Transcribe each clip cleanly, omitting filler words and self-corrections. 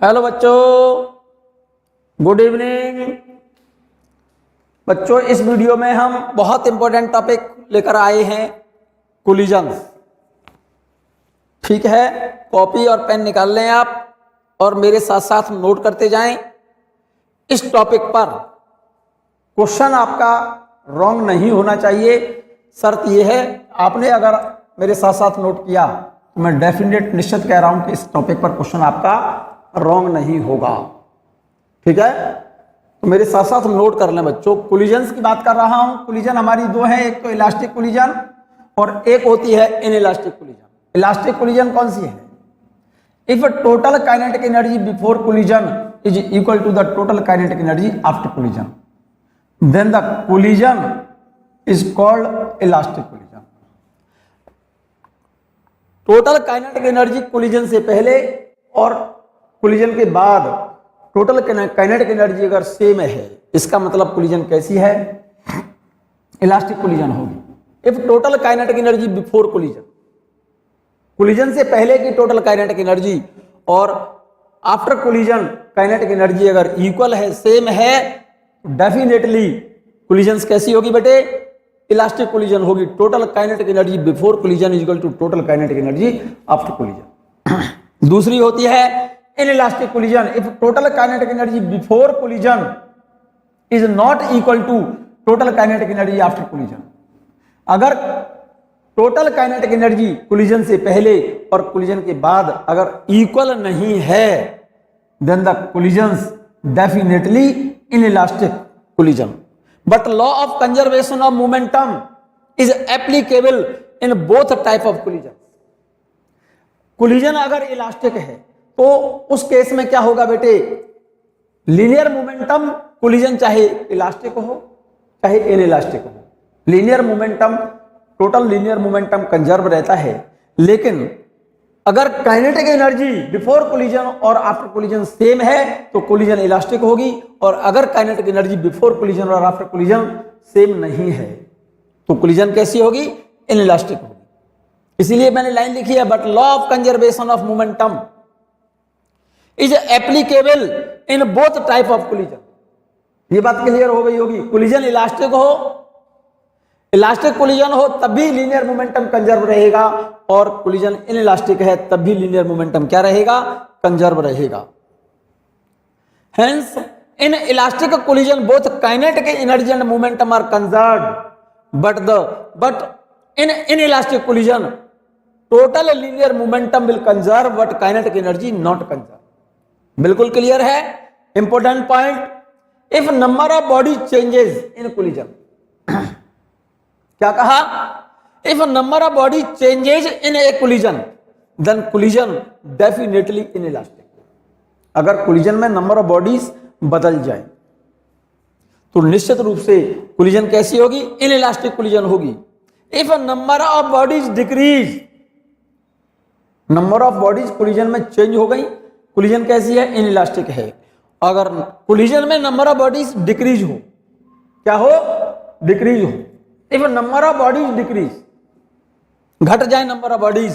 Hello बच्चों, good evening. बच्चों, इस वीडियो में हम बहुत इंपॉर्टेंट टॉपिक लेकर आए हैं, कोलिजन्स। ठीक है, कॉपी और पेन निकाल लें आप और मेरे साथ साथ नोट करते जाएं। इस टॉपिक पर क्वेश्चन आपका रॉन्ग नहीं होना चाहिए। शर्त यह है, आपने अगर मेरे साथ साथ नोट किया तो मैं डेफिनेट निश्चित कह रहा हूं कि इस टॉपिक पर क्वेश्चन आपका रॉन्ग नहीं होगा। ठीक है, तो मेरे साथ साथ नोट कर लें बच्चों। कोलिजन्स की बात कर रहा हूं। कोलिजन हमारी दो है, एक तो इलास्टिक कोलिजन और एक होती है इनइलास्टिक कोलिजन। इलास्टिक कोलिजन कौन सी है? If total kinetic energy before collision is equal to the total kinetic energy after collision, then the collision is called elastic collision. Total kinetic energy collision से पहले और कोलिजन के बाद total kinetic energy अगर same है, इसका मतलब collision कैसी है? इलास्टिक कोलिजन होगी। If total kinetic energy before collision, collision से पहले की टोटल काइनेटिक एनर्जी और आफ्टर कोलिजन काइनेटिक एनर्जी अगर इक्वल है, सेम है, डेफिनेटली कोलिजन कैसी होगी बेटे? इलास्टिक कोलिजन होगी। Total kinetic energy before collision is equal to total kinetic energy after collision. दूसरी होती है inelastic collision. If total kinetic energy before collision is not equal to total kinetic energy after collision, अगर total kinetic energy collision से पहले और collision के बाद अगर इक्वल नहीं है, then the collisions definitely inelastic collision. But law of conservation of momentum is applicable in both type of collision. Collision अगर इलास्टिक है तो उस केस में क्या होगा बेटे? लीनियर मोमेंटम कोलिजन चाहे इलास्टिक हो चाहे इनइलास्टिक हो, linear momentum, total linear momentum conserve रहता है। लेकिन अगर काइनेटिक एनर्जी बिफोर कोलिजन और आफ्टर कोलिजन सेम है तो कोलिजन इलास्टिक होगी, और अगर काइनेटिक एनर्जी बिफोर कोलिजन और आफ्टर कोलिजन सेम नहीं है तो कोलिजन कैसी होगी? इनइलास्टिक होगी। इसीलिए मैंने लाइन लिखी है, but law of conservation of momentum is applicable in both type of collision. ये बात क्लियर हो गई होगी। कोलिजन इलास्टिक हो, इलास्टिक कोलिजन हो तब भी लीनियर मोमेंटम कंजर्व रहेगा, और कोलिजन इनइलास्टिक है तब भी लीनियर मोमेंटम क्या रहेगा? कंजर्व रहेगा। Hence in elastic collision both kinetic energy and momentum are conserved, but in inelastic collision total linear momentum will conserve but kinetic energy not conserve. बिल्कुल clear है? Important point. If number of body changes in collision, क्या कहा? If number of body changes in a collision then collision definitely inelastic. अगर collision में number of bodies बदल जाए तो निश्चित रूप से कोलिजन कैसी होगी? इनइलास्टिक कोलिजन होगी। If number of bodies decrease, number of bodies collision में चेंज हो गई, कोलिजन कैसी है? इनइलास्टिक है। अगर कोलिजन में नंबर ऑफ बॉडीज डिक्रीज हो, क्या हो? डिक्रीज हो। If number of bodies decrease, घट जाए number of bodies,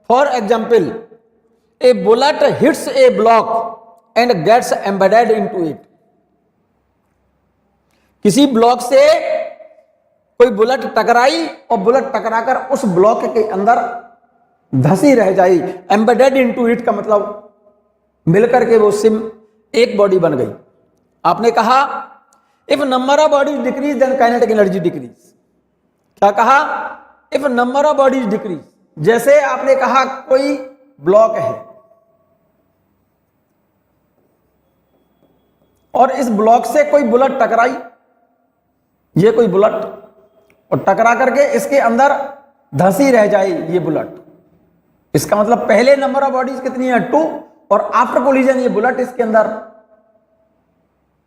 for example a bullet hits a block and gets embedded into it. किसी ब्लॉक से कोई बुलेट टकराई और बुलेट टकराकर उस ब्लॉक के अंदर धसी रह जाई। एम्बेडेड इनटू इट का मतलब मिलकर के वो सिम एक बॉडी बन गई। आपने कहा if number of bodies decrease then kinetic energy decrease. क्या कहा? If number of bodies decrease, जैसे आपने कहा कोई ब्लॉक है और इस ब्लॉक से कोई बुलेट टकराई, ये कोई बुलेट, और टकरा करके इसके अंदर धंसी रह जाए ये बुलेट, इसका मतलब पहले नंबर ऑफ बॉडीज कितनी है? 2, और आफ्टर कोलिजन ये बुलेट इसके अंदर,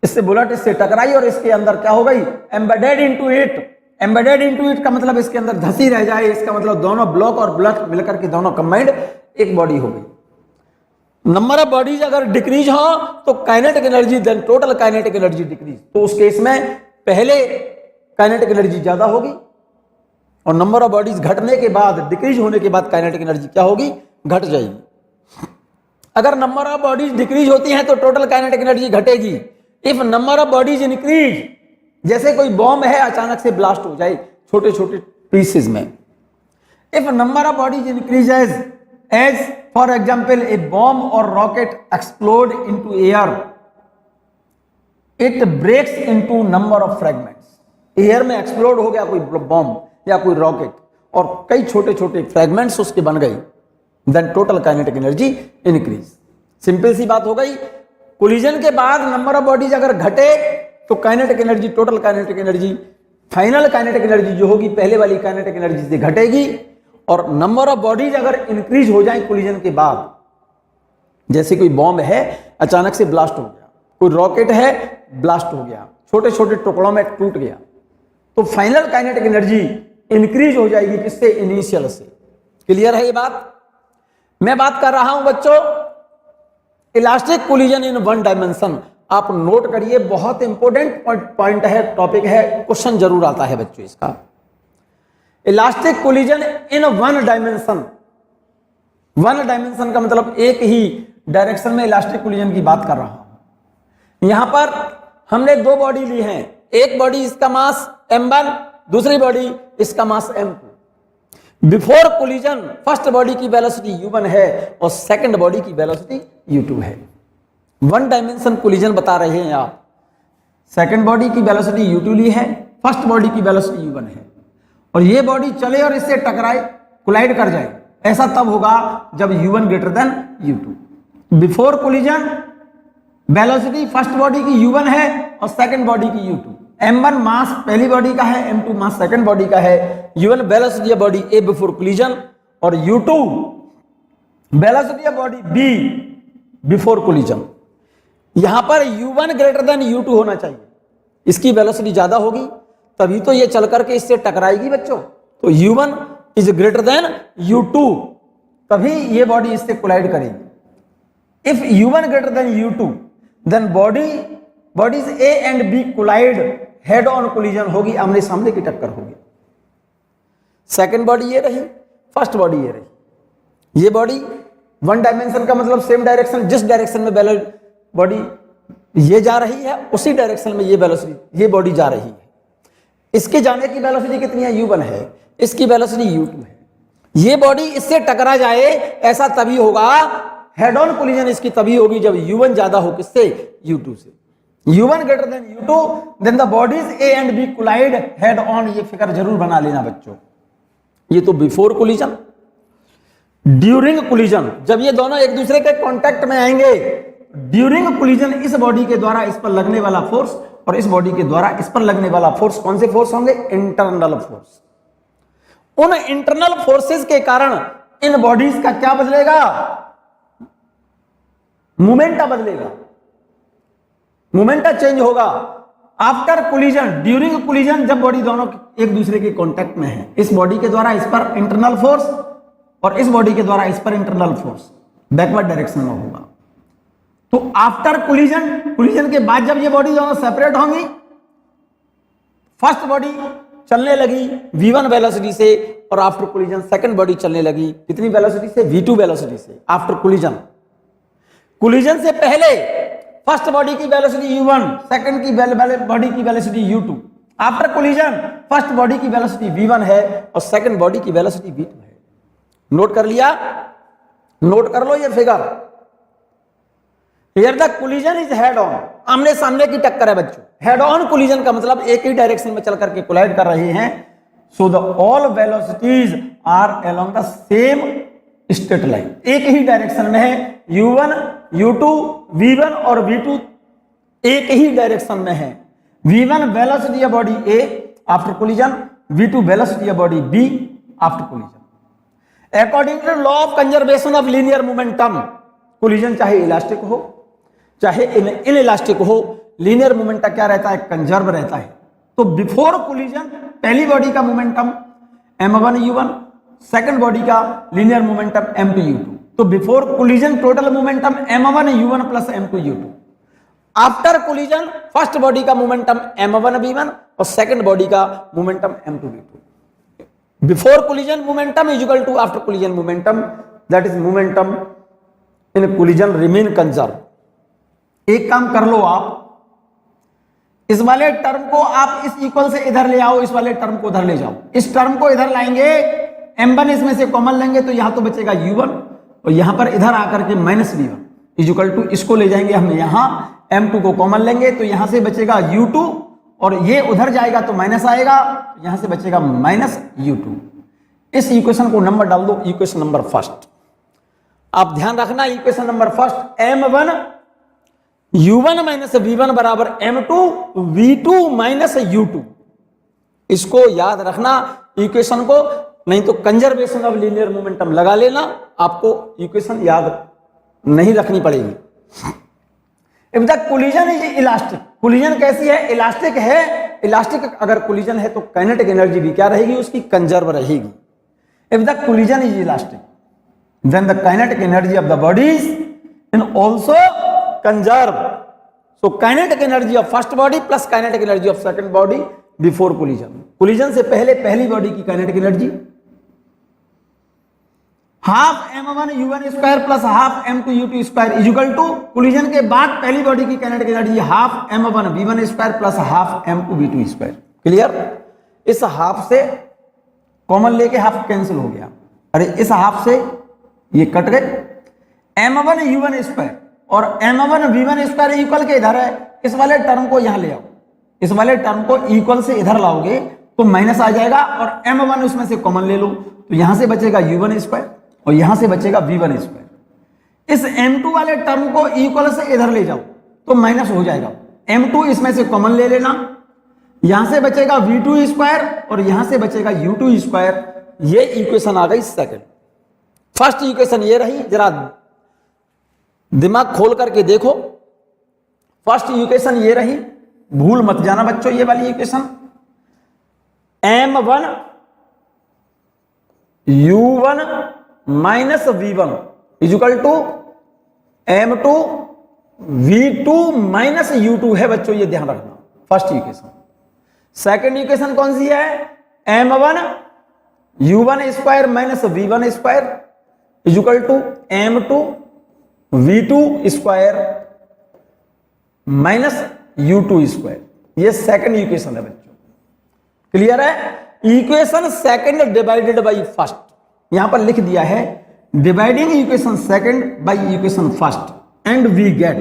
इससे बुलेट इससे टकराई और इसके अंदर क्या हो गई? Embedded into it. Embedded into it का मतलब इसके अंदर धंसी रह जाए, इसका मतलब दोनों ब्लॉक और बुलेट मिलकर के दोनों कंबाइंड एक बॉडी हो गई। नंबर ऑफ बॉडीज अगर डिक्रीज हो तो kinetic energy then total kinetic energy decrease, तो उस केस में पहले काइनेटिक एनर्जी ज्यादा होगी और नंबर ऑफ बॉडीज घटने के बाद, डिक्रीज होने के बाद काइनेटिक एनर्जी क्या होगी? घट जाएगी। अगर नंबर ऑफ बॉडीज डिक्रीज होती हैं तो टोटल काइनेटिक एनर्जी घटेगी। If number of bodies increase, जैसे कोई बॉम्ब है अचानक से ब्लास्ट हो जाए छोटे छोटे पीसेस में, if number of bodies increases as for example a bomb और rocket explode into air, it breaks into number of fragments. Air में एक्सप्लोड हो गया कोई बॉम्ब या कोई रॉकेट और कई छोटे छोटे फ्रेगमेंट्स उसके बन गए, then total kinetic energy increase. Simple सी बात हो गई। कोलिजन के बाद नंबर ऑफ बॉडीज अगर घटे तो kinetic energy, total kinetic energy, final kinetic energy जो होगी पहले वाली काइनेटिक एनर्जी से घटेगी। और नंबर ऑफ बॉडीज अगर इंक्रीज हो जाए कोलिजन के बाद, जैसे कोई बॉम्ब है अचानक से ब्लास्ट हो गया, कोई रॉकेट है ब्लास्ट हो गया, छोटे छोटे टुकड़ों में टूट गया, तो फाइनल काइनेटिक एनर्जी इंक्रीज हो जाएगी किससे? इनिशियल से। क्लियर है ये बात? मैं बात कर रहा हूं बच्चों elastic collision in one dimension. आप नोट करिए, बहुत इंपॉर्टेंट पॉइंट है, टॉपिक है, क्वेश्चन जरूर आता है बच्चों इसका। Elastic collision in one dimension. One dimension का मतलब एक ही डायरेक्शन में इलास्टिक कोलिजन की बात कर रहा हूं। यहां पर हमने दो बॉडी ली है, एक बॉडी इसका मास m1, दूसरी बॉडी इसका मास m2। Before collision first body की वेलोसिटी u1 है और सेकंड बॉडी की वेलोसिटी u2 है। वन डायमेंशन कोलिजन बता रहे हैं आप। सेकंड बॉडी की वेलोसिटी u2 ली है, फर्स्ट बॉडी की वेलोसिटी u1 है, और ये बॉडी चले और इससे टकराए, कोलाइड कर जाए। ऐसा तब होगा जब u1 greater than u2। Before collision velocity first body की u1 है और सेकंड बॉडी की u2। m1 मास पहली बॉडी का है, m2 मास सेकंड बॉडी का है, u1 velocity of body a before collision और u2 velocity of body b before collision. यहां पर u1 ग्रेटर देन u2 होना चाहिए, इसकी वेलोसिटी ज्यादा होगी तभी तो ये चल करके इससे टकराएगी बच्चों। तो u1 is greater than u2, तभी ये बॉडी इससे कोलाइड करेगी। If u1 greater than u2 then bodies A and B collide, head on collision होगी, आमने सामने की टक्कर होगी। सेकंड बॉडी ये रही, फर्स्ट बॉडी ये रही। ये बॉडी वन डायमेंशन का मतलब सेम डायरेक्शन, जिस डायरेक्शन में बॉडी ये जा रही है उसी डायरेक्शन में ये वेलोसिटी ये बॉडी जा रही है। इसके जाने की वेलोसिटी कितनी है? u1 है, इसकी वेलोसिटी u2 है। ये बॉडी इससे टकरा जाए, ऐसा तभी होगा, हेड ऑन कोलिजन इसकी तभी होगी जब u1 ज्यादा हो किससे? u2 से। u1 greater than u2 then the bodies A and B collide head on. ये फिगर जरूर बना लेना बच्चों। ये तो बिफोर कोलिजन। ड्यूरिंग कोलिजन जब ये दोनों एक दूसरे के कांटेक्ट में आएंगे, ड्यूरिंग कोलिजन इस बॉडी के द्वारा इस पर लगने वाला फोर्स और इस बॉडी के द्वारा इस पर लगने वाला फोर्स, कौन से फोर्स होंगे? Internal force. उन इंटरनल फोर्सेस के कारण इन बॉडीज का क्या बदलेगा? मोमेंटा बदलेगा, मोमेंटा चेंज होगा। आफ्टर कोलिजन, ड्यूरिंग कोलिजन जब बॉडी दोनों एक दूसरे के कांटेक्ट में है, इस बॉडी के द्वारा इस पर इंटरनल फोर्स और इस बॉडी के द्वारा इस पर इंटरनल फोर्स बैकवर्ड डायरेक्शन में होगा। तो आफ्टर कोलिजन के बाद जब ये बॉडी दोनों सेपरेट होंगी, फर्स्ट बॉडी चलने लगी v1 वेलोसिटी से और आफ्टर कोलिजन सेकंड बॉडी चलने लगी कितनी वेलोसिटी से? v2 वेलोसिटी से। आफ्टर कोलिजन से पहले फर्स्ट बॉडी की वेलोसिटी u1, सेकंड की बॉडी की velocity u2। After collision first body की वेलोसिटी v1 है और सेकंड बॉडी की वेलोसिटी v2 है। नोट कर लिया? नोट कर लो ये figure. Here the collision is head on, आमने सामने की टक्कर है बच्चों। हेड ऑन कोलिजन का मतलब एक ही डायरेक्शन में चल करके कोलाइड कर रहे हैं। So the all velocities are along the same straight line, एक ही डायरेक्शन में है। u1, u2, v1 और v2 एक ही डायरेक्शन में है। v1 velocity of body A after collision, v2 velocity of body B after collision. According to law of conservation of linear momentum, collision चाहे इलास्टिक हो चाहे इन इलास्टिक हो, linear momentum क्या रहता है? कंजर्व रहता है। तो बिफोर कोलिजन पहली बॉडी का momentum m1 u1, second body का लीनियर मोमेंटम m2 u2। तो before collision total momentum m1 u1 plus m2 u2। After collision first body का मोमेंटम m1 v1 और सेकंड बॉडी का momentum m2 v2। Before collision momentum is equal to after collision momentum, that is momentum in collision remain conserve. एक काम कर लो आप, इस वाले term को आप इस इक्वल से इधर ले आओ, इस वाले टर्म को उधर ले जाओ। इस टर्म को इधर लाएंगे, m1 इसमें से कॉमन लेंगे तो यहां तो बचेगा u1 और यहां पर इधर आकर के माइनस v1 इक्वल टू, इसको ले जाएंगे हम यहां, m2 को कॉमन लेंगे तो यहां से बचेगा u2 और ये उधर जाएगा तो माइनस आएगा, यहां से बचेगा माइनस u2। इस इक्वेशन को नंबर डाल दो, इक्वेशन नंबर फर्स्ट। आप ध्यान रखना, equation number first m1 u1 minus v1 बराबर m2 v2 माइनस u2। इसको याद रखना इक्वेशन को, नहीं तो कंजर्वेशन ऑफ लीनियर मोमेंटम लगा लेना, आपको इक्वेशन याद नहीं रखनी पड़ेगी। If the collision is elastic, collision कैसी है? इलास्टिक है। इलास्टिक अगर कोलिजन है तो काइनेटिक एनर्जी भी क्या रहेगी? उसकी कंजर्व रहेगी। If the collision is elastic then the kinetic energy of the bodies and also conserve. So kinetic energy of first body plus kinetic energy of second body before collision. Collision से पहले पहली बॉडी की kinetic energy half m1 u1 square plus half m2 u2 square is equal to, collision के बाद पहली बॉडी की kinetic energy half m1 v1 square plus half m2 v2 square. Clear? इस हाफ से कॉमन लेके हाफ कैंसिल हो गया, अरे इस हाफ से ये कट गए, m1 u1 स्क्वायर और m1 v1 स्क्वायर इक्वल के इधर है, इस वाले टर्म को यहां ले आओ, इस वाले टर्म को इक्वल से इधर लाओगे तो माइनस आ जाएगा और m1 उसमें से कॉमन ले लो तो यहां से बचेगा u1 स्क्वायर और यहां से बचेगा v1 स्क्वायर। इस m2 वाले टर्म को इक्वल से इधर ले जाओ तो माइनस हो जाएगा, m2 इसमें से कॉमन ले लेना, यहां से बचेगा v2 स्क्वायर और यहां से बचेगा u2 स्क्वायर। ये इक्वेशन आ गई सेकंड। फर्स्ट इक्वेशन ये रही, जरा दिमाग खोल करके देखो। फर्स्ट इक्वेशन ये रही, भूल मत जाना बच्चों ये वाली equation. m1 u1 minus v1 is equal to m2 v2 minus u2 है बच्चों, ये ध्यान रखना। First equation. सेकेंड इक्वेशन कौन सी है? m1 u1 square minus v1 square is equal to m2 v2 square minus u2 square. ये second equation है बच्चों। क्लियर है? Equation second divided by first, यहां पर लिख दिया है dividing equation second by equation first and we get.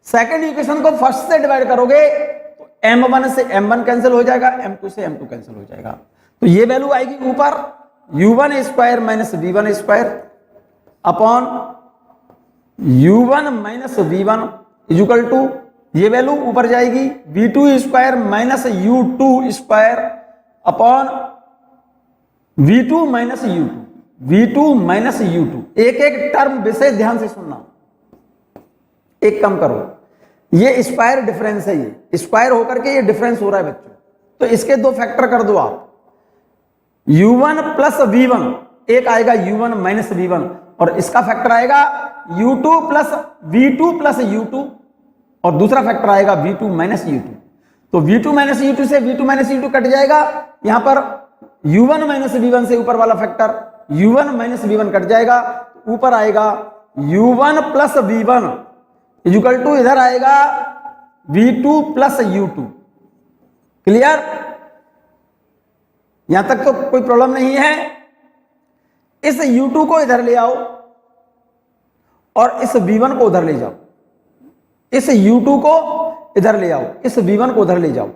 Second equation को फर्स्ट से डिवाइड करोगे तो m1 से m1 कैंसिल हो जाएगा, m2 से m2 कैंसिल हो जाएगा, तो ये वैल्यू आएगी ऊपर u1 square minus v1 square upon u1 minus v1 is equal to, ये वैल्यू ऊपर जाएगी v2 square minus u2 square upon v2 minus u2, v2 minus u2। एक एक टर्म विशेष ध्यान से सुनना। एक काम करो, ये स्क्वायर डिफरेंस है, ये स्क्वायर होकर के ये डिफरेंस हो रहा है बच्चों, तो इसके दो फैक्टर कर दो आप, u1 प्लस v1, एक आएगा u1 माइनस v1 और इसका फैक्टर आएगा u2 plus v2 plus u2 और दूसरा फैक्टर आएगा v2 माइनस u2। तो v2 माइनस u2 से v2 माइनस u2 कट जाएगा, यहां पर u1 माइनस v1 से ऊपर वाला factor u1 minus v1 cut जाएगा, ऊपर आएगा u1 plus v1 is equal to, इधर आएगा v2 प्लस u2। क्लियर? यहां तक तो कोई प्रॉब्लम नहीं है। इस u2 को इधर ले आओ और इस v1 को उधर ले जाओ, इस u2 को इधर ले आओ, इस v1 को उधर ले जाओ,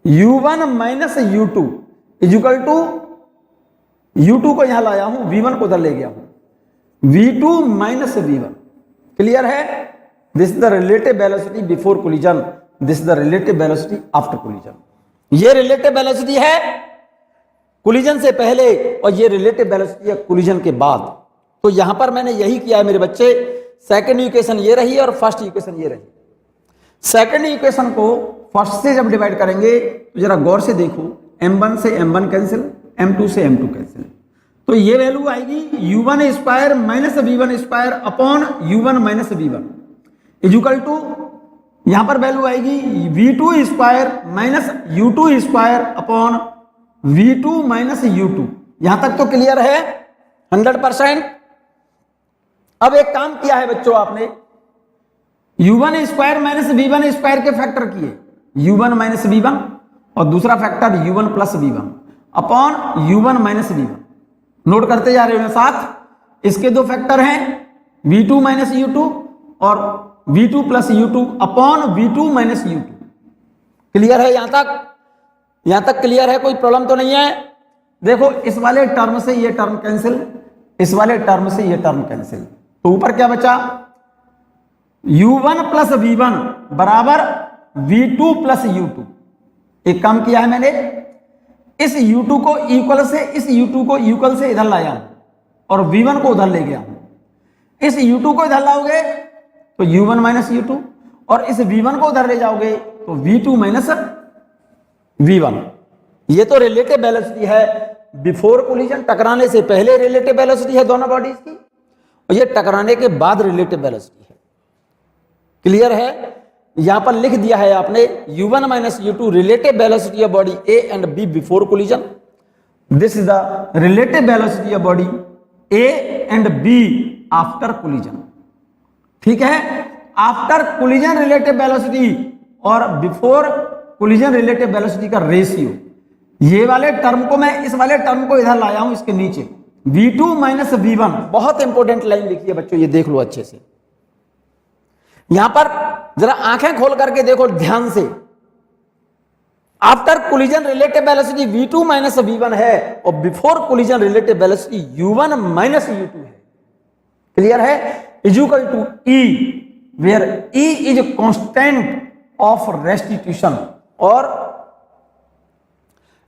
u1 minus u2 is equal to, u2 को यहां लाया हूं, v1 को उधर ले गया हूं, v2 माइनस v1। क्लियर है? This is the relative velocity before collision, this is the relative velocity after collision. ये रिलेटिव वेलोसिटी है कोलिजन से पहले और ये रिलेटिव वेलोसिटी है कोलिजन के बाद। तो यहां पर मैंने यही किया है मेरे बच्चे, सेकंड इक्वेशन ये रही और फर्स्ट इक्वेशन ये रही। सेकंड इक्वेशन को फर्स्ट से जब डिवाइड करेंगे तो जरा गौर से देखो, m1 से m1 कैंसिल, m2 से m2 कैंसिल, तो ये वैल्यू आएगी u1 square minus v1 square upon u1 minus v1 is equal to, यहां पर वैल्यू आएगी v2 square minus u2 square upon v2 minus u2। यहां तक तो क्लियर है 100%। अब एक काम किया है बच्चों आपने, u1 square minus v1 square के फैक्टर किए, u1 माइनस v1 और दूसरा factor u1 plus v1 upon u1 minus v1। Note करते जा रहे हो साथ। इसके दो फैक्टर हैं v2 माइनस u2 और v2 plus u2 upon v2 minus u2। Clear है यहां तक? यहां तक क्लियर है? कोई प्रॉब्लम तो नहीं है? देखो इस वाले टर्म से ये टर्म कैंसिल, इस वाले टर्म से ये टर्म कैंसिल, तो ऊपर क्या बचा? u1 प्लस v1 बराबर v2 प्लस u2। एक काम किया है मैंने, इस u2 को इक्वल से, इस u2 को इक्वल से इधर लाया और v1 को उधर ले गया। इस u2 को इधर लाओगे तो u1 माइनस u2 और इस v1 को उधर ले जाओगे तो v2 माइनस v1। ये तो रिलेटिव वेलोसिटी है बिफोर कोलिजन, टकराने से पहले रिलेटिव वेलोसिटी है दोनों बॉडीज की, और ये टकराने के बाद रिलेटिव वेलोसिटी है। क्लियर है? यहां पर लिख दिया है आपने u1 minus u2 relative velocity of body A and B before collision, this is the relative velocity of body A and B after collision. ठीक है? आफ्टर कोलिजन रिलेटिव वेलोसिटी और बिफोर कोलिजन रिलेटिव वेलोसिटी का ratio, ये वाले term को मैं इस वाले टर्म को इधर लाया हूं इसके नीचे, v2 माइनस v1। बहुत इंपॉर्टेंट लाइन लिखी है बच्चों, ये देख लो अच्छे से। यहां पर जरा आंखें खोल करके देखो ध्यान से। After collision relative velocity v2 minus v1 है और before collision relative velocity u1 minus u2 है। क्लियर है? Equal to E, where E is constant of restitution, और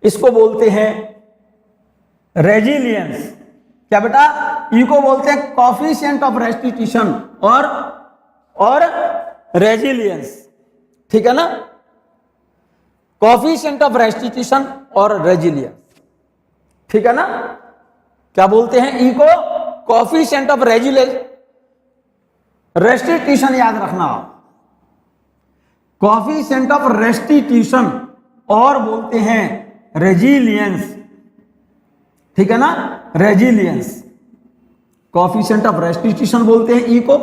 इसको बोलते हैं रेजिलियंस। क्या बेटा? E को बोलते हैं कोफिशिएंट ऑफ रेस्टिट्यूशन और रेजिलियंस। ठीक है ना? कोफिशिएंट ऑफ रेस्टिट्यूशन और रेजिलियंस। ठीक है ना? क्या बोलते हैं? E को कोफिशिएंट ऑफ रेजिलियंस, रेस्टिट्यूशन याद रखना, कोफिशिएंट ऑफ रेस्टिट्यूशन और बोलते हैं रेजिलियंस। ठीक है ना? रेजिलियंस, कोफिशिएंट ऑफ रेस्टिट्यूशन बोलते हैं ई को,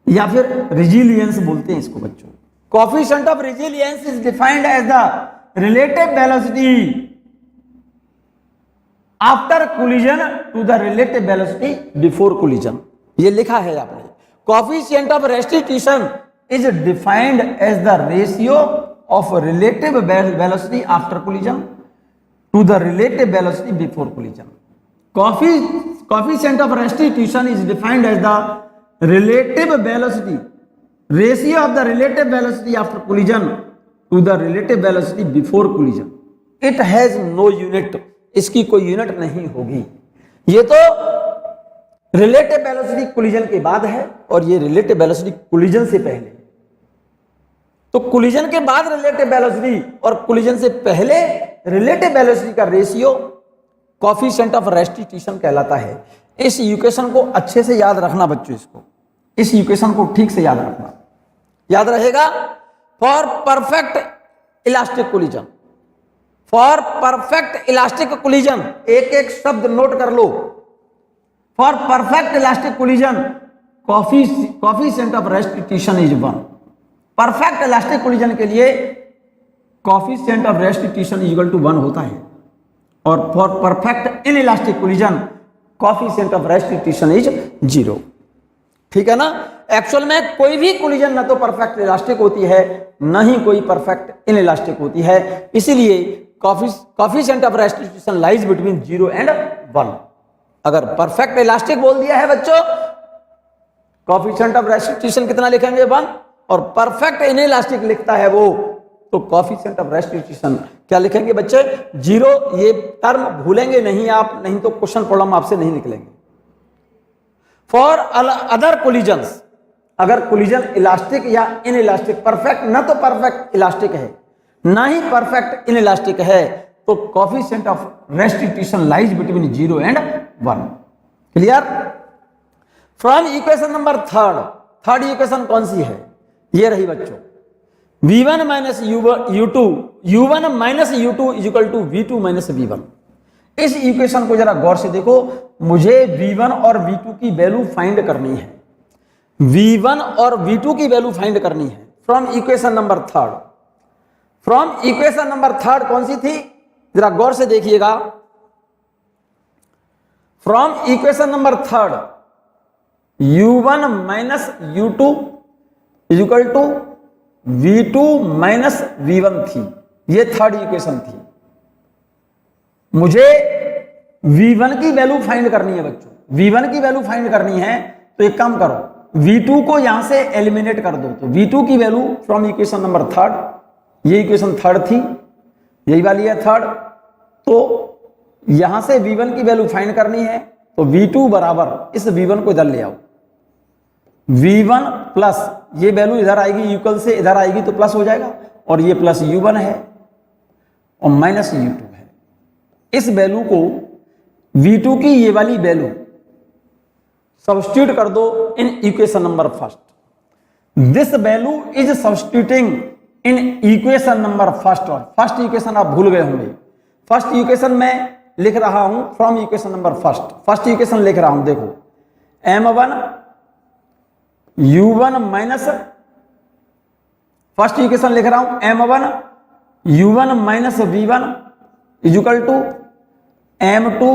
या फिर रेजिलियंस बोलते हैं इसको बच्चों। Coefficient of resilience is defined as the relative velocity after collision to the relative velocity before collision. ये लिखा है आपने। Coefficient of restitution is defined as the ratio of relative velocity after collision to the relative velocity before collision. Coefficient of restitution is defined as the relative velocity, ratio of the relative velocity after collision to the relative velocity before collision. It has no unit. इसकी कोई unit नहीं होगी। ये तो relative velocity collision के बाद है और ये रिलेटिव वेलोसिटी कोलिजन से पहले। तो कोलिजन के बाद रिलेटिव वेलोसिटी और कोलिजन से पहले रिलेटिव वेलोसिटी का रेशियो कोफिशिएंट ऑफ रेस्टिट्यूशन कहलाता है। इस इक्वेशन को अच्छे से याद रखना बच्चों, इसको, इस इक्वेशन को ठीक से याद रखना। याद रहेगा? For perfect elastic collision, for perfect elastic collision, एक एक शब्द नोट कर लो। For perfect elastic collision coefficient of restitution is 1। Perfect elastic collision के लिए coefficient of restitution equal to 1 होता है, और for perfect in elastic collision coefficient of restitution is 0। ठीक है ना? एक्चुअल में कोई भी कोलिजन ना तो परफेक्ट इलास्टिक होती है, ना ही कोई परफेक्ट इन इलास्टिक होती है। इसीलिए coefficient of restitution lies between 0 and 1। अगर परफेक्ट इलास्टिक बोल दिया है बच्चों, कोफिशिएंट ऑफ रेस्टिट्यूशन कितना लिखेंगे? 1। और परफेक्ट इनइलास्टिक लिखता है वो, तो कोफिशिएंट ऑफ रेस्टिट्यूशन क्या लिखेंगे बच्चे? 0। ये टर्म भूलेंगे नहीं आप, नहीं तो क्वेश्चन प्रॉब्लम आपसे नहीं निकलेंगे। फॉर अदर कोलिजन्स, अगर कोलिजन इलास्टिक या इनइलास्टिक, परफेक्ट ना तो परफेक्ट इलास्टिक है ना ही परफेक्ट इनइलास्टिक है, तो coefficient of restitution lies between 0 and 1। Clear? From equation number third equation कौन सी है? ये रही बच्चों, v1 minus u2 is equal to v2 minus v1। इस इक्वेशन को जरा गौर से देखो, मुझे V1 और V2 की वैल्यू फाइंड करनी है। V1 और V2 की वैल्यू फाइंड करनी है from equation number third. From equation number third कौन सी थी, जरा गौर से देखिएगा। From equation number third U1 minus U2 is equal to V2 minus V1 थी। ये थर्ड इक्वेशन थी। मुझे V1 की वैल्यू फाइंड करनी है बच्चों, V1 की वैल्यू फाइंड करनी है। तो एक काम करो, V2 को यहां से एलिमिनेट कर दो। तो V2 की value from equation number third, ये इक्वेशन थर्ड थी, यही वाली है थर्ड। तो यहां से V1 की वैल्यू फाइंड करनी है। तो V2 बराबर इस V1 को इधर ले आओ, V1 प्लस ये वैल्यू इधर आएगी, इक्वल से इधर आएगी तो प्लस हो जाएगा, और ये प्लस U1 है और माइनस U2 है। इस वैल्यू को V2 की ये वाली वैल्यू सब्स्टिट्यूट कर दो इन equation number first. This value is substituting in equation number first. और फर्स्ट इक्वेशन आप भूल गए होंगे, फर्स्ट इक्वेशन में लिख रहा हूं from equation number first. First equation लिख रहा हूं, देखो M1 U1 minus, first equation लिख रहा हूं M1 U1 minus V1 is equal to M2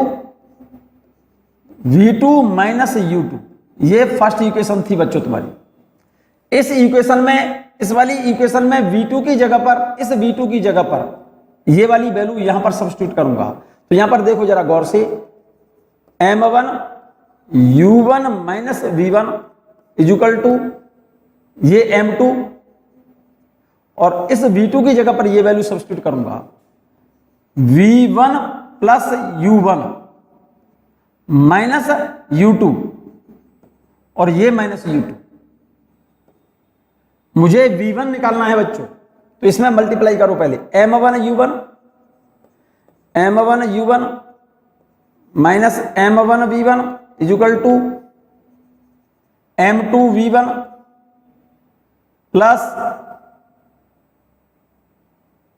V2 minus U2। ये फर्स्ट इक्वेशन थी बच्चों तुम्हारी। इस इक्वेशन में, इस वाली इक्वेशन में V2 की जगह पर, इस V2 की जगह पर ये वाली वैल्यू यहां पर सब्स्टिट्यूट करूंगा। तो यहां पर देखो जरा गौर से, M1 U1 minus V1 is equal to ये M2, और इस V2 की जगह पर ये वैल्यू सब्स्टिट्यूट करूंगा V1 plus U1 minus U2, और ये माइनस U2। मुझे V1 निकालना है बच्चों, तो इसमें मल्टीप्लाई करो पहले, M1 U1 minus M1 V1 is equal to M2 V1 plus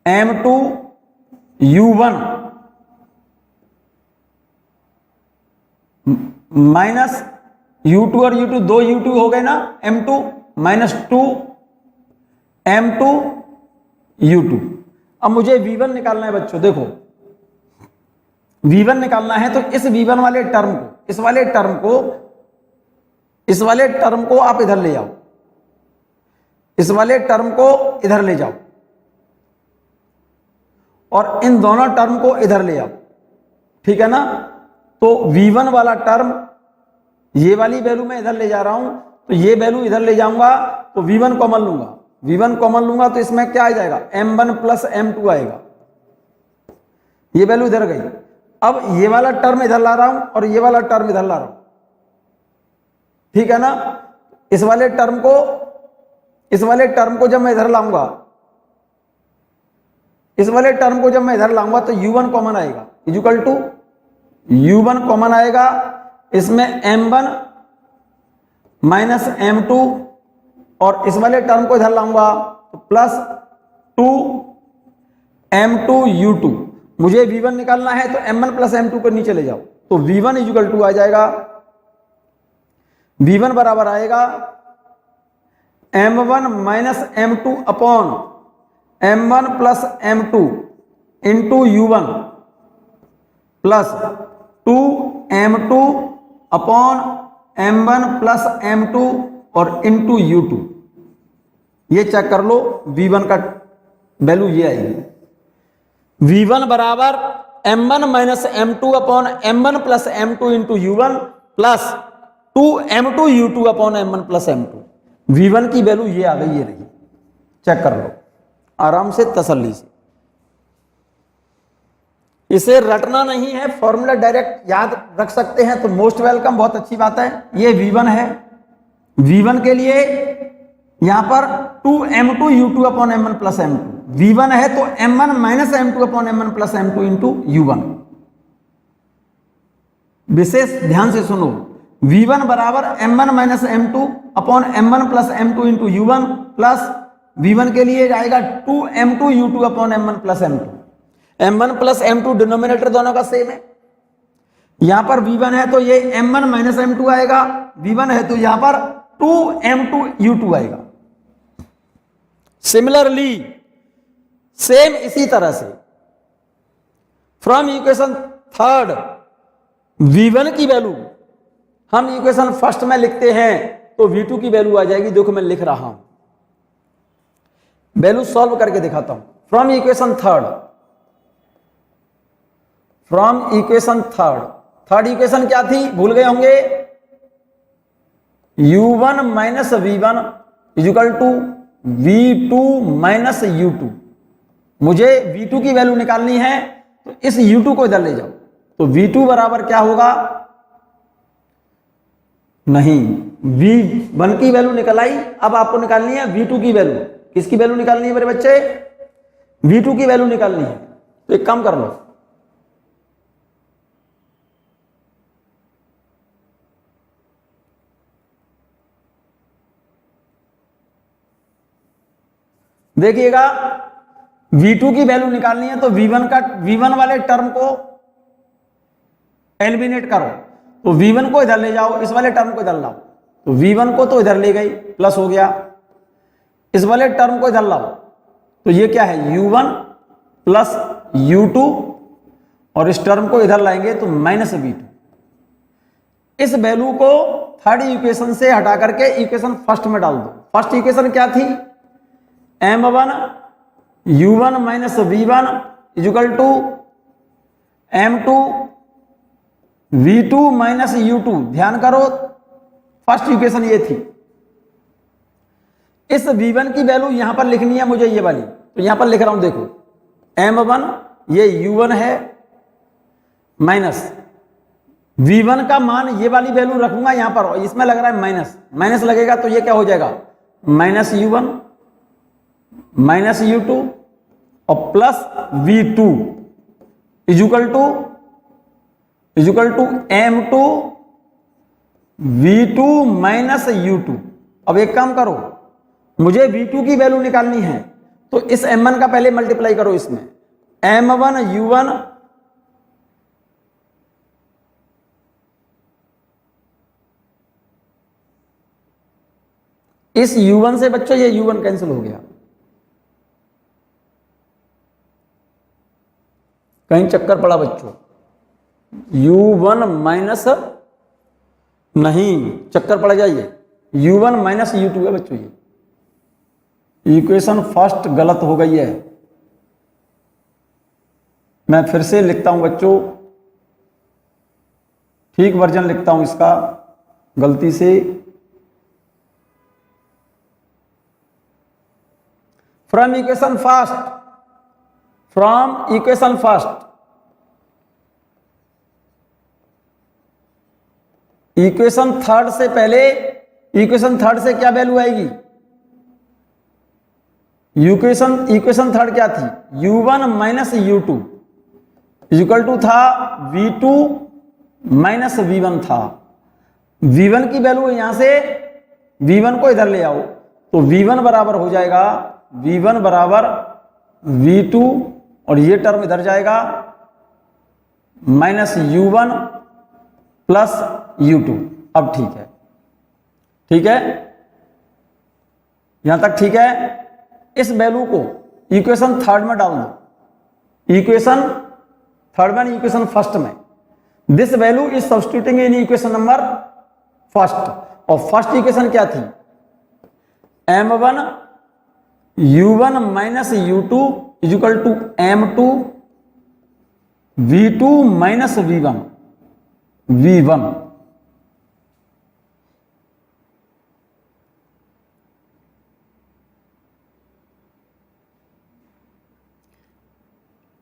M2 U1 minus U2 और U2, दो U2 हो गए ना, M2 माइनस 2 M2 U2। अब मुझे V1 निकालना है बच्चों। देखो V1 निकालना है तो इस V1 वाले टर्म को, इस वाले टर्म को आप इधर ले जाओ, इस वाले टर्म को इधर ले जाओ, और इन दोनों टर्म को इधर ले आओ, ठीक है ना। तो V1 वाला टर्म, ये वाली वैल्यू मैं इधर ले जा रहा हूं, तो ये वैल्यू इधर ले जाऊंगा तो V1 कॉमन लूंगा, V1 कॉमन लूंगा तो इसमें क्या आ जाएगा, M1 प्लस M2 आएगा। ये वैल्यू इधर गई। अब ये वाला टर्म इधर ला रहा हूं और ये वाला टर्म इधर ला रहा हूं, ठीक है ना। इस वाले टर्म को जब मैं इधर लाऊंगा, इस वाले टर्म को जब मैं इधर लाऊंगा तो U1 कॉमन आएगा, is equal to U1 common आएगा, इसमें M1 माइनस M2, और इस वाले टर्म को इधर लाऊंगा तो प्लस 2 M2 U2। मुझे V1 निकालना है तो M1 प्लस M2 को नीचे ले जाओ, तो V1 इज इक्वल टू आ जाएगा, V1 बराबर आएगा M1 minus M2 upon M1 plus M2 into U1 plus 2 M2 upon M1 plus M2 और इंटू U2। ये चेक कर लो, V1 का वैल्यू ये आएगी, V1 बराबर M1 minus M2 upon M1 plus M2 into U1 plus 2 M2 U2 upon M1 plus M2। V1 की value ये आ गई, ये रही, चेक कर लो आराम से, तसल्ली से। इसे रटना नहीं है, फॉर्मूला डायरेक्ट याद रख सकते हैं तो मोस्ट वेलकम, बहुत अच्छी बात है। ये V1 है, V1 के लिए यहां पर 2 M2 U2 upon M1 plus M2, V1 है तो M1 minus M2 upon M1 plus M2 into U1। विशेष ध्यान से सुनो, V1 बराबर M1 minus M2 upon M1 plus M2 into U1 plus V1 के लिए आएगा 2 M2 U2 upon M1 plus M2। M1 plus M2 denominator दोनों का same है, यहां पर v1 है तो ये m1 माइनस m2 आएगा, v1 है तो यहां पर 2m2u2 आएगा। सिमिलरली सेम इसी तरह से फ्रॉम इक्वेशन थर्ड v1 की वैल्यू हम इक्वेशन फर्स्ट में लिखते हैं तो v2 की वैल्यू आ जाएगी। देखो मैं लिख रहा हूं, वैल्यू सॉल्व करके दिखाता हूं। फ्रॉम इक्वेशन थर्ड इक्वेशन क्या थी, भूल गए होंगे, u1 minus v1 is equal to v2 minus u2। मुझे v2 की वैल्यू निकालनी है तो इस u2 को इधर ले जाओ, तो v2 बराबर क्या होगा, नहीं v1 की वैल्यू निकल आई, अब आपको निकालनी है v2 की वैल्यू। किसकी वैल्यू निकालनी है मेरे बच्चे, v2 की वैल्यू निकालनी है। तो एक काम कर लो, देखिएगा v2 की वैल्यू निकालनी है तो v1 वाले टर्म को एलिमिनेट करो, तो v1 को इधर ले जाओ, इस वाले टर्म को इधर लाओ, तो v1 को तो इधर ले गई प्लस हो गया, इस वाले टर्म को इधर लाओ, तो ये क्या है u1 प्लस u2 और इस टर्म को इधर लाएंगे तो माइनस v2। इस वैल्यू को थर्ड इक्वेशन से हटा करके इक्वेशन फर्स्ट में डाल दो। फर्स्ट इक्वेशन क्या थी, m1 u1 minus v1 is equal to m2 v2 minus u2। ध्यान करो फर्स्ट इक्वेशन ये थी। इस v1 की वैल्यू यहां पर लिखनी है मुझे ये वाली, तो यहां पर लिख रहा हूं, देखो m1 ये u1 है माइनस v1 का मान ये वाली वैल्यू रखूंगा यहां पर, और इसमें लग रहा है माइनस, माइनस लगेगा तो ये क्या हो जाएगा, माइनस u1 माइनस u2 और plus v2 is equal to m2 v2 minus u2। अब एक काम करो, मुझे v2 की वैल्यू निकालनी है तो इस m1 का पहले मल्टीप्लाई करो इसमें, m1 u1 इस u1 से बच्चों ये u1 कैंसिल हो गया, कहीं चक्कर पड़ा बच्चों, u1 माइनस नहीं चक्कर पड़ जाइए, u1 माइनस u2 है बच्चों, ये इक्वेशन फर्स्ट गलत हो गई है। मैं फिर से लिखता हूं बच्चों, ठीक वर्जन लिखता हूं इसका, गलती से from equation first equation third से पहले इक्वेशन थर्ड से क्या वैल्यू आएगी, इक्वेशन थर्ड क्या थी, u1 minus u2 equal to था v2 माइनस v1 था। v1 की वैल्यू यहां से v1 को इधर ले आओ तो v1 बराबर हो जाएगा, v1 बराबर v2 और ये टर्म इधर जाएगा माइनस u1 प्लस u2। अब ठीक है यहां तक ठीक है। इस वैल्यू को इक्वेशन थर्ड में डाल दो, इक्वेशन थर्ड में इक्वेशन फर्स्ट में, this value is substituting in equation number first, और फर्स्ट इक्वेशन क्या थी, m1 u1 minus u2 is equal to m2 v2 minus v1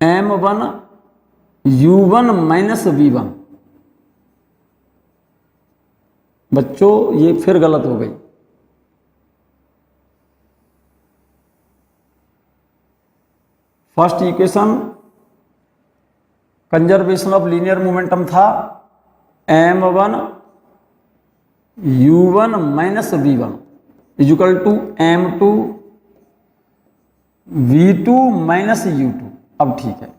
m1 u1 minus v1। बच्चों ये फिर गलत हो गई, first equation conservation of linear momentum था m1 u1 minus v1 is equal to m2 v2 minus u2। अब ठीक है,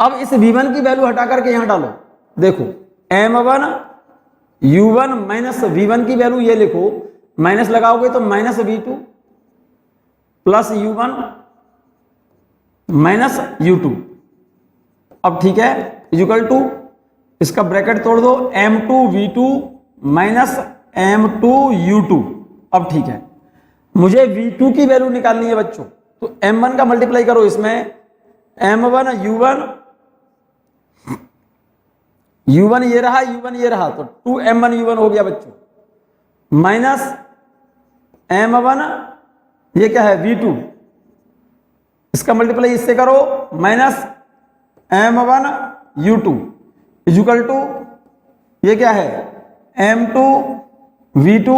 अब इस v1 की वैल्यू हटा करके यहां डालो, देखो m1 u1 माइनस v1 की वैल्यू ये लिखो, माइनस लगाओगे तो minus v2 plus u1 minus u2। अब ठीक है, इक्वल टू, इसका ब्रैकेट तोड़ दो, m2 v2 minus m2 u2। अब ठीक है, मुझे v2 की वैल्यू निकालनी है बच्चों, तो m1 का मल्टीप्लाई करो इसमें, m1 u1 ये रहा, u1 ये रहा, तो 2m1 u1 हो गया बच्चों, माइनस m1 ये क्या है v2, इसका मल्टीप्लाई इससे करो, minus m1 u2 equal to ये क्या है m2 v2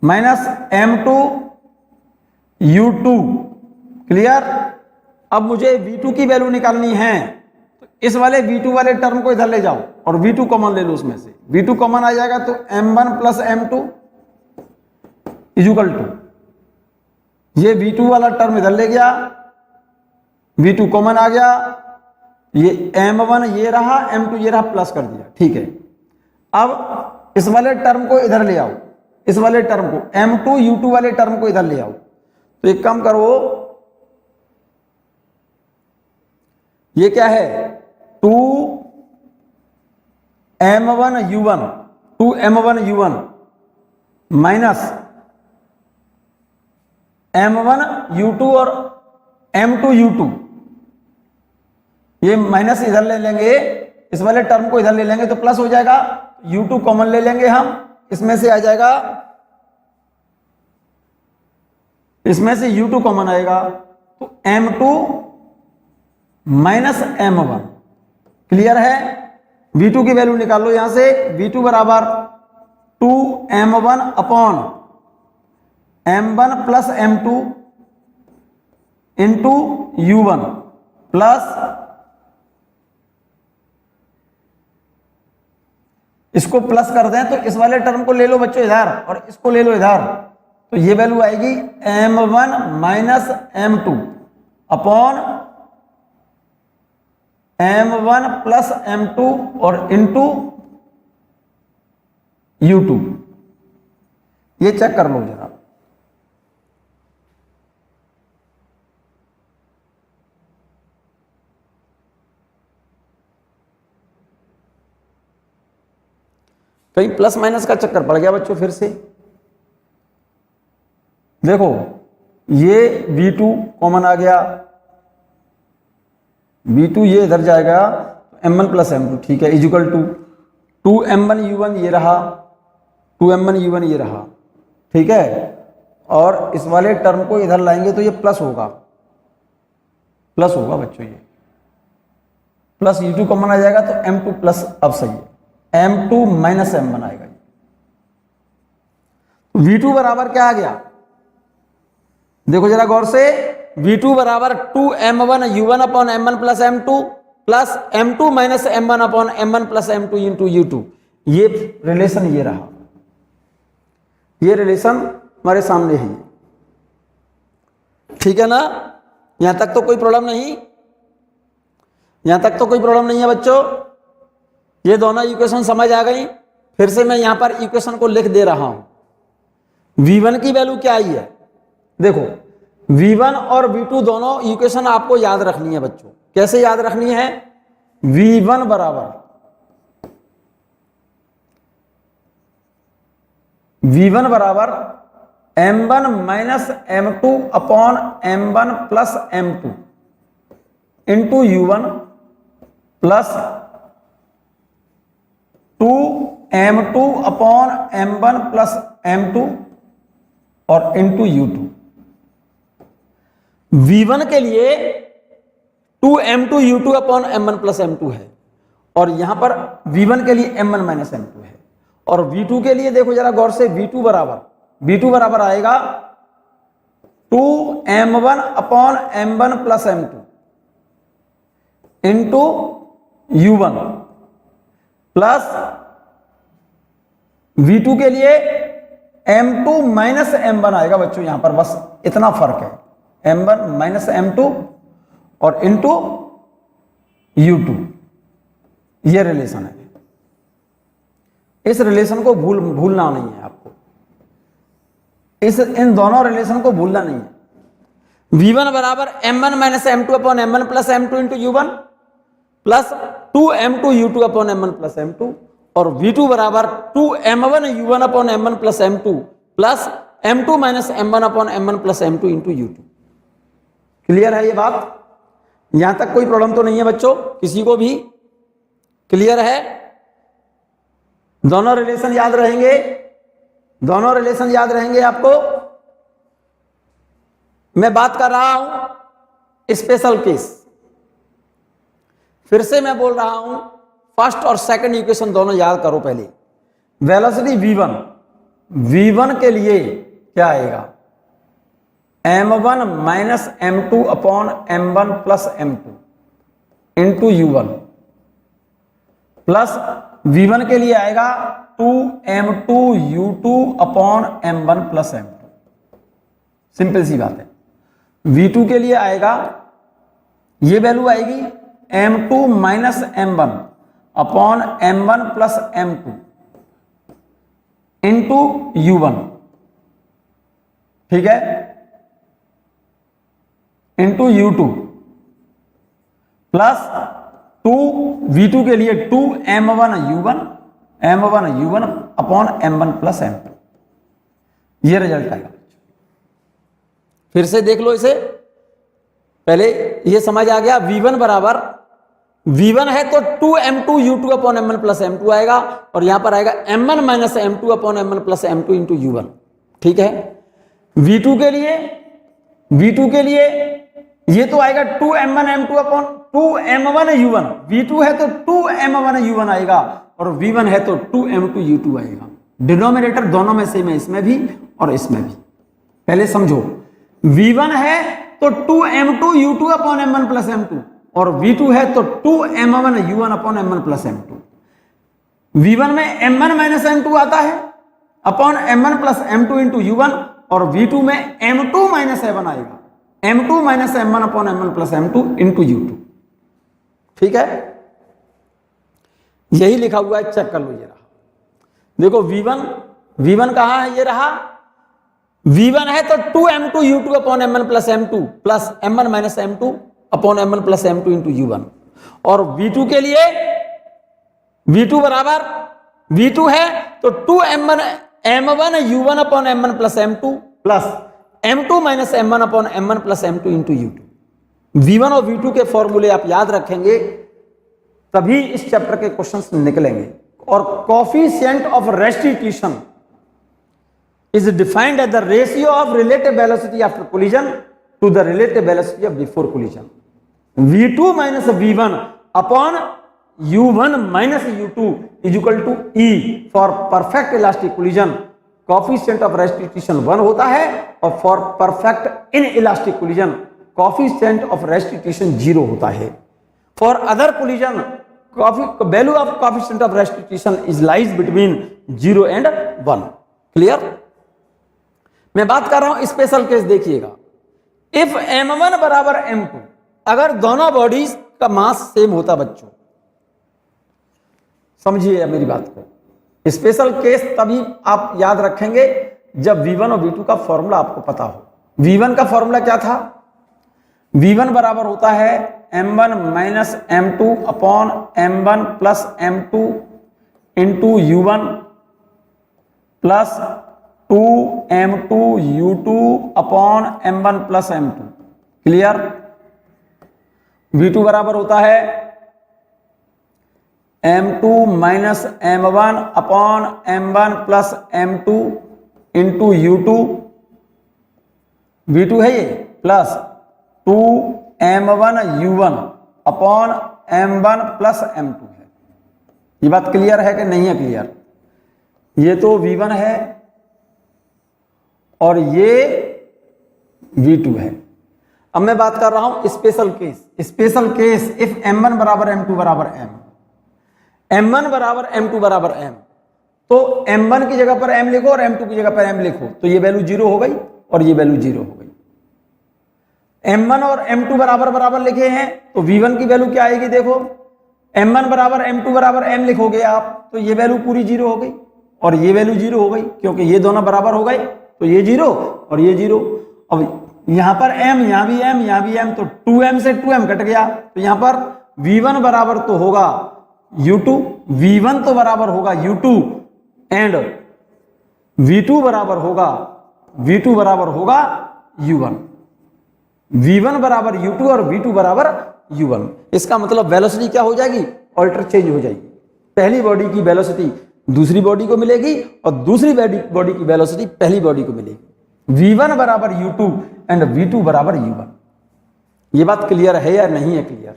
minus m2 u2। Clear. अब मुझे v2 की वैल्यू निकालनी है, तो इस वाले v2 वाले टर्म को इधर ले जाओ और v2 कॉमन ले लो, उसमें से v2 कॉमन आ जाएगा, तो m1 plus m2 equal to ये v2 वाला टर्म इधर ले गया, v2 कॉमन आ गया, ये m1 ये रहा, m2 ये रहा, प्लस कर दिया। ठीक है, अब इस वाले टर्म को इधर ले आओ, इस वाले टर्म को m2 u2 वाले टर्म को इधर ले आओ। तो एक काम करो, ये क्या है 2m1 u1 minus m1 u2 और m2 u2, ये माइनस इधर ले लेंगे, इस वाले टर्म को इधर ले लेंगे तो प्लस हो जाएगा, u2 कॉमन ले लेंगे हम, इसमें से आ जाएगा, इसमें से u2 कॉमन आएगा, तो m2 माइनस m1। क्लियर है। v2 की वैल्यू निकाल लो यहां से, v2 बराबर 2m1 upon m1 plus m2 into u1 plus, इसको प्लस कर दें तो इस वाले टर्म को ले लो बच्चों इधर और इसको ले लो इधर, तो ये वैल्यू आएगी m1 minus m2 upon m1 plus m2 और इंटू u2। ये चेक कर लो जरा, कहीं प्लस माइनस का चक्कर पड़ गया बच्चों फिर से। देखो ये v2 कॉमन आ गया, v2 ये इधर जाएगा, m1 प्लस m2। ठीक है, इक्वल टू 2m1 u1 ये रहा, 2m1 u1 ये रहा। ठीक है, और इस वाले टर्म को इधर लाएंगे तो ये प्लस होगा, प्लस होगा बच्चों, ये प्लस u2 कॉमन आ जाएगा तो m2 प्लस, अब सही है, m2 माइनस m1 आएगा। v2 बराबर क्या आ गया, देखो जरा गौर से, v2 बराबर 2m1 u1 upon m1 plus m2 plus m2 minus m1 upon m1 plus m2 into u2। ये रिलेशन ये रहा, ये रिलेशन हमारे सामने है। ठीक है ना, यहां तक तो कोई प्रॉब्लम नहीं, यहां तक तो कोई प्रॉब्लम नहीं है बच्चों। ये दोनों इक्वेशन समझ आ गई। फिर से मैं यहां पर इक्वेशन को लिख दे रहा हूं। v1 की वैल्यू क्या आई है, देखो v1 और v2 दोनों इक्वेशन आपको याद रखनी है बच्चों। कैसे याद रखनी है, v1 बराबर m1 minus m2 upon m1 plus m2 into u1 plus 2m2 upon m1 plus m2 और इंटू u2। v1 के लिए 2m2 u2 upon m1 plus m2 है, और यहां पर v1 के लिए m1 माइनस m2 है। और v2 के लिए देखो जरा गौर से, v2 बराबर आएगा 2m1 upon m1 plus m2 into u1 plus v2 के लिए m2 माइनस m1 आएगा बच्चों, यहां पर बस इतना फर्क है, m1 माइनस m2 और इंटू u2, ये रिलेशन है। इस रिलेशन को भूलना नहीं है आपको, इन दोनों रिलेशन को भूलना नहीं है। v1 बराबर m1 minus m2 upon m1 plus m2 into u1 plus 2m2 u2 upon m1 plus m2, और v2 बराबर 2m1 u1 upon m1 plus m2 plus m2 minus m1 upon m1 plus m2 into u2। Clear है ये बात? यहां तक कोई problem तो नहीं है बच्चों, किसी को भी क्लियर है? दोनों रिलेशन याद रहेंगे, दोनों रिलेशन याद रहेंगे आपको। मैं बात कर रहा हूं स्पेशल केस, फिर से मैं बोल रहा हूं फर्स्ट और सेकंड इक्वेशन दोनों याद करो पहले। वेलोसिटी v1 के लिए क्या आएगा? m1 minus m2 upon m1 plus m2 into u1 plus v1 के लिए आएगा 2m2 u2 upon m1 plus m2। Simple सी बात है। v2 के लिए आएगा, ये वैल्यू आएगी m2 minus m1 upon m1 plus m2 into u1, ठीक है, इंटू u2 प्लस 2 v2 के लिए 2m1 u1 upon m1 plus m2। ये रिजल्ट आएगा। फिर से देख लो इसे, पहले ये समझ आ गया। v1 बराबर, v1 है तो 2m2 u2 upon m1 plus m2 आएगा, और यहां पर आएगा m1 minus m2 upon m1 plus m2 into u1, ठीक है। v2 के लिए ये तो आएगा 2m1 m2 upon 2m1 u1, v2 है तो 2m1 u1 आएगा, और v1 है तो 2m2 u2 आएगा। डिनोमिनेटर दोनों में सेम है, इसमें भी और इसमें भी। पहले समझो, v1 है तो 2m2 u2 upon m1 plus m2, और v2 है तो 2m1 u1 upon m1 plus m2। v1 में m1 माइनस m2 आता है upon m1 plus m2 into u1, और v2 में m2 माइनस m1 आएगा, m2 minus m1 upon m1 plus m2 into u2, ठीक है। यही लिखा हुआ है, चेक कर लो। ये रहा, देखो v1 कहां है? ये रहा। v1 है तो 2m2 u2 upon m1 plus m2 plus m1 minus m2 upon m1 plus m2 into u1, और v2 के लिए v2 बराबर, v2 है तो 2m1 u1 upon m1 plus m2 plus m2 minus m1 upon m1 plus m2 into u2। v1 और v2 के फॉर्मूले आप याद रखेंगे तभी इस चैप्टर के क्वेश्चंस निकलेंगे। और coefficient of restitution is defined as the ratio of relative velocity after collision to the relative velocity of before collision. v2 minus v1 upon u1 minus u2 is equal to e for perfect elastic collision. Coefficient of restitution 1 होता है, और for perfect inelastic collision coefficient of restitution 0 होता है। For other collision value of coefficient of restitution is lies between 0 and 1। Clear? मैं बात कर रहा हूं स्पेशल केस, देखिएगा। इफ m1 बराबर m2, अगर दोनों बॉडीज का मास सेम होता बच्चों, समझिए मेरी बात को। स्पेशल केस तभी आप याद रखेंगे जब v1 और v2 का फॉर्मूला आपको पता हो। v1 का फॉर्मूला क्या था? v1 बराबर होता है m1 minus m2 upon m1 plus m2 into u1 plus 2m2 u2 upon m1 plus m2। Clear? v2 बराबर होता है m2 minus m1 upon m1 plus m2 into u2, v2 है ये, plus 2m1 u1 upon m1 plus m2 है। ये बात clear है कि नहीं है? क्लियर? ये तो v1 है और ये v2 है। अब मैं बात कर रहा हूं special case. Special case if m1 बराबर m2 बराबर m1 बराबर m2 बराबर m, तो m1 की जगह पर m लिखो और m2 की जगह पर m लिखो, तो ये वैल्यू 0 हो गई और ये वैल्यू 0 हो गई। m1 और m2 बराबर बराबर लिखे हैं, तो v1 की वैल्यू क्या आएगी? देखो, m1 बराबर m2 बराबर m लिखोगे आप, तो ये वैल्यू पूरी 0 हो गई और ये वैल्यू 0 हो गई, क्योंकि ये दोनों बराबर हो गए, तो ये 0 और ये 0। अब यहां पर m, यहां भी m, यहां भी m, तो 2m से 2m कट गया, तो यहां पर v1 बराबर तो होगा u2, v1 तो बराबर होगा u2 एंड v2 बराबर होगा u1, v1 बराबर u2 और v2 बराबर u1। इसका मतलब वेलोसिटी क्या हो जाएगी, ऑल्टर चेंज हो जाएगी। पहली बॉडी की वेलोसिटी दूसरी बॉडी को मिलेगी और दूसरी बॉडी की वेलोसिटी पहली बॉडी को मिलेगी। v1 बराबर u2 एंड v2 बराबर u1। ये बात क्लियर है या नहीं है क्लियर?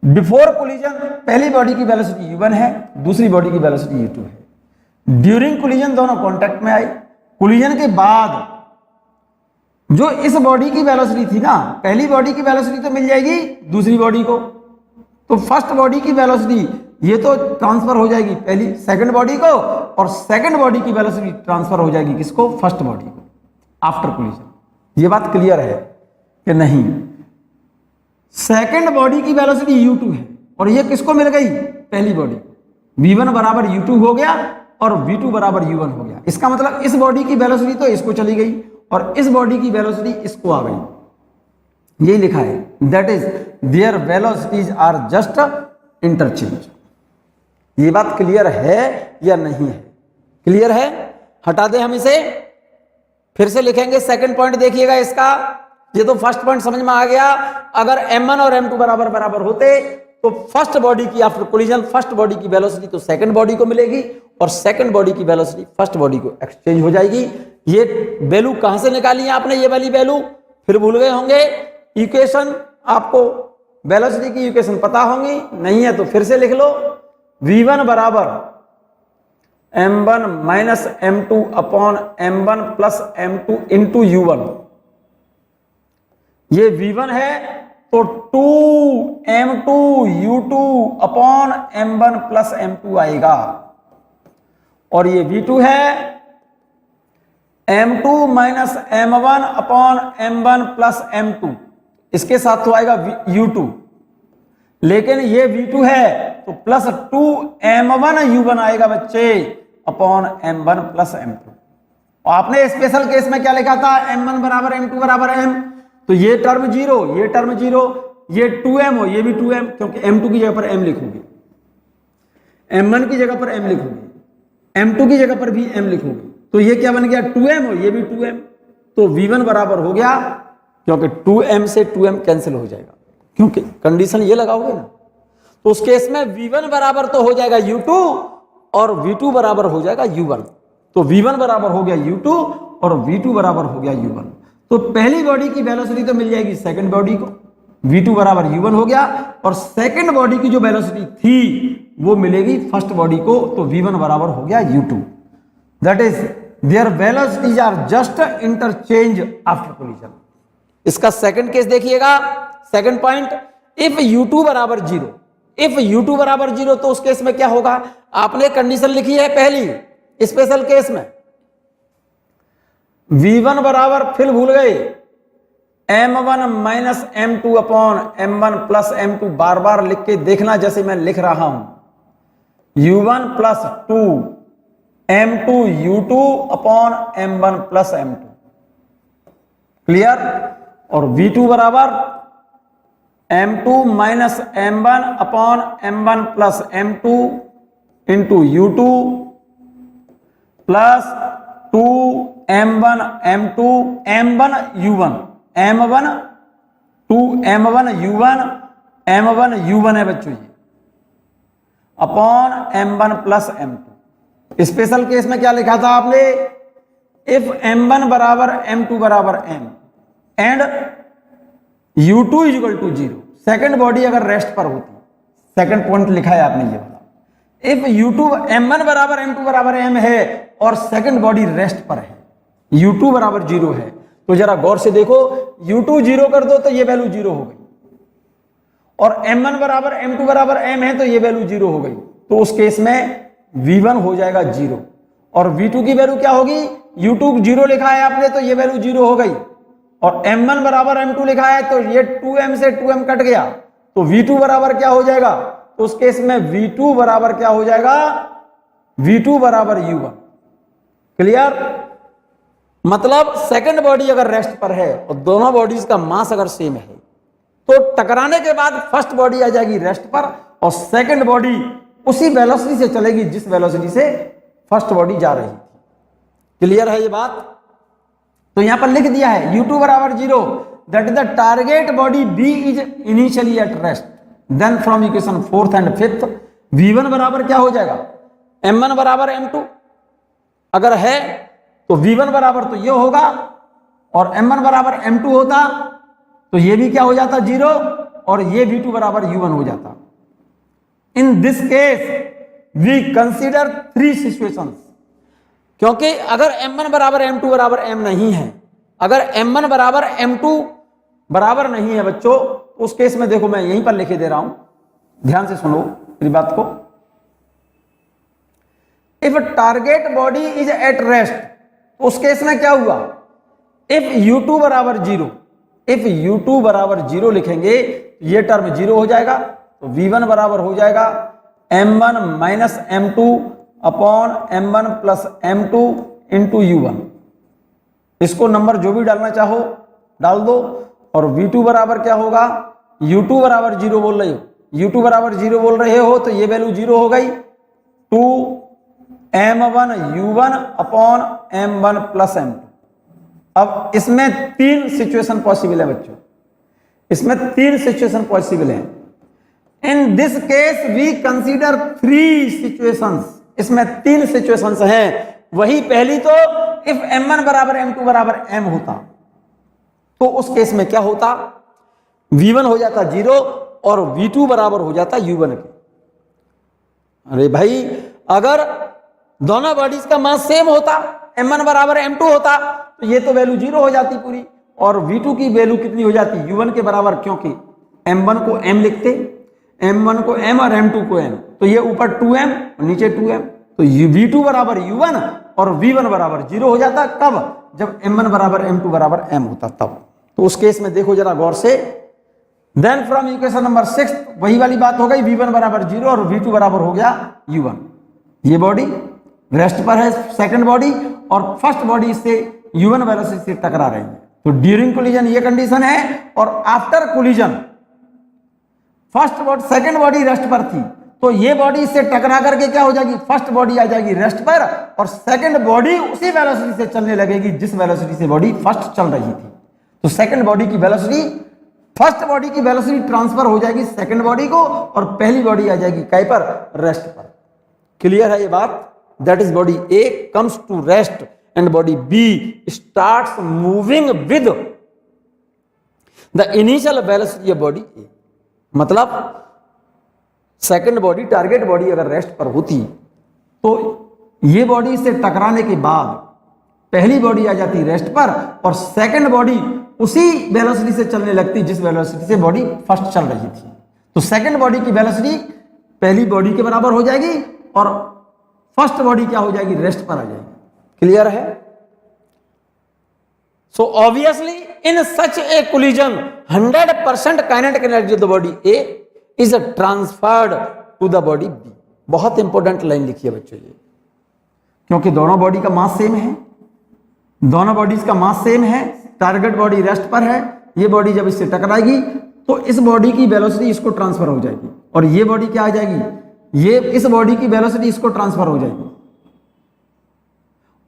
बिफोर कोलिजन पहली बॉडी की वेलोसिटी u1 है, दूसरी बॉडी की वेलोसिटी u2 है। ड्यूरिंग कोलिजन दोनों कांटेक्ट में आए। कोलिजन के बाद जो इस बॉडी की वेलोसिटी थी ना, पहली बॉडी की वेलोसिटी तो मिल जाएगी दूसरी बॉडी को, तो फर्स्ट बॉडी की वेलोसिटी ये तो ट्रांसफर हो जाएगी पहली सेकंड बॉडी को, और सेकंड बॉडी की वेलोसिटी ट्रांसफर हो जाएगी किसको, फर्स्ट बॉडी को, आफ्टर कोलिजन। ये बात क्लियर है कि नहीं? सेकंड बॉडी की वेलोसिटी u2 है और ये किसको मिल गई, पहली बॉडी। v1 बराबर u2 हो गया और v2 बराबर u1 हो गया। इसका मतलब इस बॉडी की वेलोसिटी तो इसको चली गई और इस बॉडी की वेलोसिटी इसको आ गई। यही लिखा है, that is there velocities are just interchange. ये बात क्लियर है या नहीं है? क्लियर है? हटा दें हम इसे, फिर से लिखेंगे। सेकंड पॉइंट देखिएगा इसका, ये तो फर्स्ट पॉइंट समझ में आ गया। अगर m1 और m2 बराबर बराबर होते तो फर्स्ट बॉडी की आफ्टर कोलिजन फर्स्ट बॉडी की वेलोसिटी तो सेकंड बॉडी को मिलेगी और सेकंड बॉडी की वेलोसिटी फर्स्ट बॉडी को एक्सचेंज हो जाएगी। ये वैल्यू कहां से निकाली है आपने, ये वाली वैल्यू? फिर भूल गए होंगे। इक्वेशन आपको वेलोसिटी की इक्वेशन पता होंगी, नहीं है तो फिर से लिख लो। v1 बराबर m1 minus m2 upon m1 plus m2 into u1। ये v1 है तो 2m2 u2 upon m1 plus m2 आएगा, और ये v2 है m2 minus m1 upon m1 plus m2, इसके साथ तो आएगा u2, लेकिन ये v2 है तो प्लस 2m1 u1 आएगा बच्चे अपॉन m1 प्लस m2। आपने स्पेशल केस में क्या लिखा था, m1 बराबर m2 बराबर m, तो ये टर्म 0, ये टर्म 0, ये 2m हो, ये भी 2m, क्योंकि m2 की जगह पर m लिखोगे, m1 की जगह पर m लिखोगे, m2 की जगह पर भी m लिखोगे, तो ये क्या बन गया 2m हो, ये भी 2m, तो v1 बराबर हो गया, क्योंकि 2m से 2m कैंसिल हो जाएगा, क्योंकि कंडीशन ये लगाओगे ना, तो उस केस में v1 बराबर तो हो जाएगा u2 और v2 बराबर हो जाएगा u1। तो v1 बराबर हो गया u2 और v2 बराबर हो गया u1। तो पहली बॉडी की वेलोसिटी तो मिल जाएगी सेकंड बॉडी को, v2 बराबर u1 हो गया, और सेकंड बॉडी की जो वेलोसिटी थी वो मिलेगी फर्स्ट बॉडी को, तो v1 बराबर हो गया u2। That is there velocities are just interchange after collision. इसका सेकंड केस देखिएगा, सेकंड पॉइंट, इफ u2 बराबर 0, इफ u2 बराबर 0 तो उस केस में क्या होगा, आपने कंडीशन लिखी है पहली स्पेशल केस में, v1 बराबर, फिर भूल गए, m1 minus m2 upon m1 plus m2, बार बार लिख के देखना जैसे मैं लिख रहा हूं, u1 plus 2 m2 u2 upon m1 plus m2, clear. और v2 बराबर m2 minus m1 upon m1 plus m2 into u2 plus 2 m1 m2 m1 u1, m1 2 m1 u1 m1 u1 है बच्चों ये, upon m1 plus m2। Special case में क्या लिखा था आपने, इफ m1 बराबर m2 बराबर m and u2 is equal to 0, second body अगर रेस्ट पर होती, सेकेंड पॉइंट लिखा है आपने ये वाला, इफ u2 m1 बराबर m2 बराबर m है और सेकेंड बॉडी रेस्ट पर है, u2 बराबर 0 है, तो जरा गौर से देखो, u2 0 कर दो तो ये वैल्यू 0 हो गई, और m1 बराबर m2 बराबर m है तो ये वैल्यू 0 हो गई, तो उस केस में v1 हो जाएगा 0 और v2 की वैल्यू क्या होगी, u2 0 लिखा है आपने तो ये वैल्यू 0 हो गई, और m1 बराबर m2 लिखा है तो ये 2m से 2m कट गया, तो v2 बराबर क्या हो जाएगा, उस केस में V2 बराबर क्या हो जाएगा, V2 बराबर U1। क्लियर? मतलब सेकंड बॉडी अगर रेस्ट पर है और दोनों बॉडीज का मास अगर सेम है तो टकराने के बाद फर्स्ट बॉडी आ जाएगी रेस्ट पर और सेकंड बॉडी उसी वेलोसिटी से चलेगी जिस वेलोसिटी से फर्स्ट बॉडी जा रही थी। क्लियर है ये बात? तो यहां पर लिख दिया है U2 बराबर 0, that is the target body B is initially at rest. Then from equation 4th and 5th V1 बराबर क्या हो जाएगा, M1 बराबर M2 अगर है तो V1 बराबर तो ये होगा और M1 बराबर M2 होता तो ये भी क्या हो जाता 0 और ये V2 बराबर U1 हो जाता। In this case we consider 3 situations, क्योंकि अगर M1 बराबर M2 बराबर M नहीं है, अगर M1 बराबर M2 बराबर नहीं है बच्चों, उस केस में देखो मैं यहीं पर लिखे दे रहा हूं, ध्यान से सुनो मेरी बात को। If target body is at rest, उस केस में क्या हुआ, इफ U2 बराबर 0, इफ U2 बराबर 0 लिखेंगे ये टर्म 0 हो जाएगा, तो V1 बराबर हो जाएगा M1 minus M2 upon M1 plus M2 into U1। इसको नंबर जो भी डालना चाहो डाल दो। और V2 बराबर क्या होगा, U2 बराबर 0 बोल रहे हो, U2 बराबर 0 बोल रहे हो तो ये वैल्यू 0 हो गई, 2 M1 U1 upon M1 plus M2। अब इसमें 3 सिचुएशन पॉसिबल है बच्चों, इसमें 3 सिचुएशन पॉसिबल है। In this case we consider 3 situations, इसमें 3 सिचुएशंस हैं। वही पहली तो इफ M1 बराबर M2 बराबर M होता तो उस केस में क्या होता, V1 हो जाता 0 और V2 बराबर हो जाता U1 के। अरे भाई अगर दोनों बॉडीज का मास सेम होता, M1 बराबर M2 होता तो ये तो वैल्यू 0 हो जाती पूरी और V2 की वैल्यू कितनी हो जाती, U1 के बराबर, क्योंकि M1 को M लिखते, M1 को M और M2 को M, तो ये ऊपर 2M और नीचे 2M, तो V2 बराबर U1 और V1 बराबर 0 हो जाता। कब, जब M1 बराबर M2 बराबर M होता तब। तो उस केस में देखो जरा गौर से, देन फ्रॉम इक्वेशन नंबर 6 वही वाली बात हो गई, V1 बराबर 0 और V2 बराबर हो गया U1। ये बॉडी रेस्ट पर है सेकंड बॉडी और फर्स्ट बॉडी से U1 वेलोसिटी से टकरा रही है, तो ड्यूरिंग कोलिजन ये कंडीशन है। और after collision first body second body rest पर थी तो ये बॉडी इससे टकरा करके क्या हो जाएगी, फर्स्ट बॉडी आ जाएगी रेस्ट पर और सेकंड बॉडी उसी वेलोसिटी से चलने लगेगी जिस वेलोसिटी से बॉडी फर्स्ट चल रही थी। तो सेकंड बॉडी की वेलोसिटी फर्स्ट बॉडी की वेलोसिटी ट्रांसफर हो जाएगी सेकंड बॉडी को और पहली बॉडी आ जाएगी काय पर, रेस्ट पर। क्लियर है ये बात? That is body A comes to rest and body B starts moving with the initial velocity of body A। मतलब सेकंड बॉडी टारगेट बॉडी अगर रेस्ट पर होती तो ये बॉडी से टकराने के बाद पहली बॉडी आ जाती रेस्ट पर और सेकंड बॉडी उसी वेलोसिटी से चलने लगती जिस वेलोसिटी से बॉडी फर्स्ट चल रही थी। तो सेकंड बॉडी की वेलोसिटी पहली बॉडी के बराबर हो जाएगी और फर्स्ट बॉडी क्या हो जाएगी, रेस्ट पर आ जाएगी। क्लियर है? So obviously in such a collision 100% kinetic energy of the body A is transferred to the body B। बहुत इंपॉर्टेंट लाइन लिखी है बच्चों ये, क्योंकि दोनों बॉडी का मास सेम है, दोनों बॉडीज का मास सेम है, टारगेट बॉडी रेस्ट पर है, ये बॉडी जब इससे टकराएगी तो इस बॉडी की वेलोसिटी इसको ट्रांसफर हो जाएगी और ये बॉडी क्या आ जाएगी, ये इस बॉडी की वेलोसिटी इसको ट्रांसफर हो जाएगी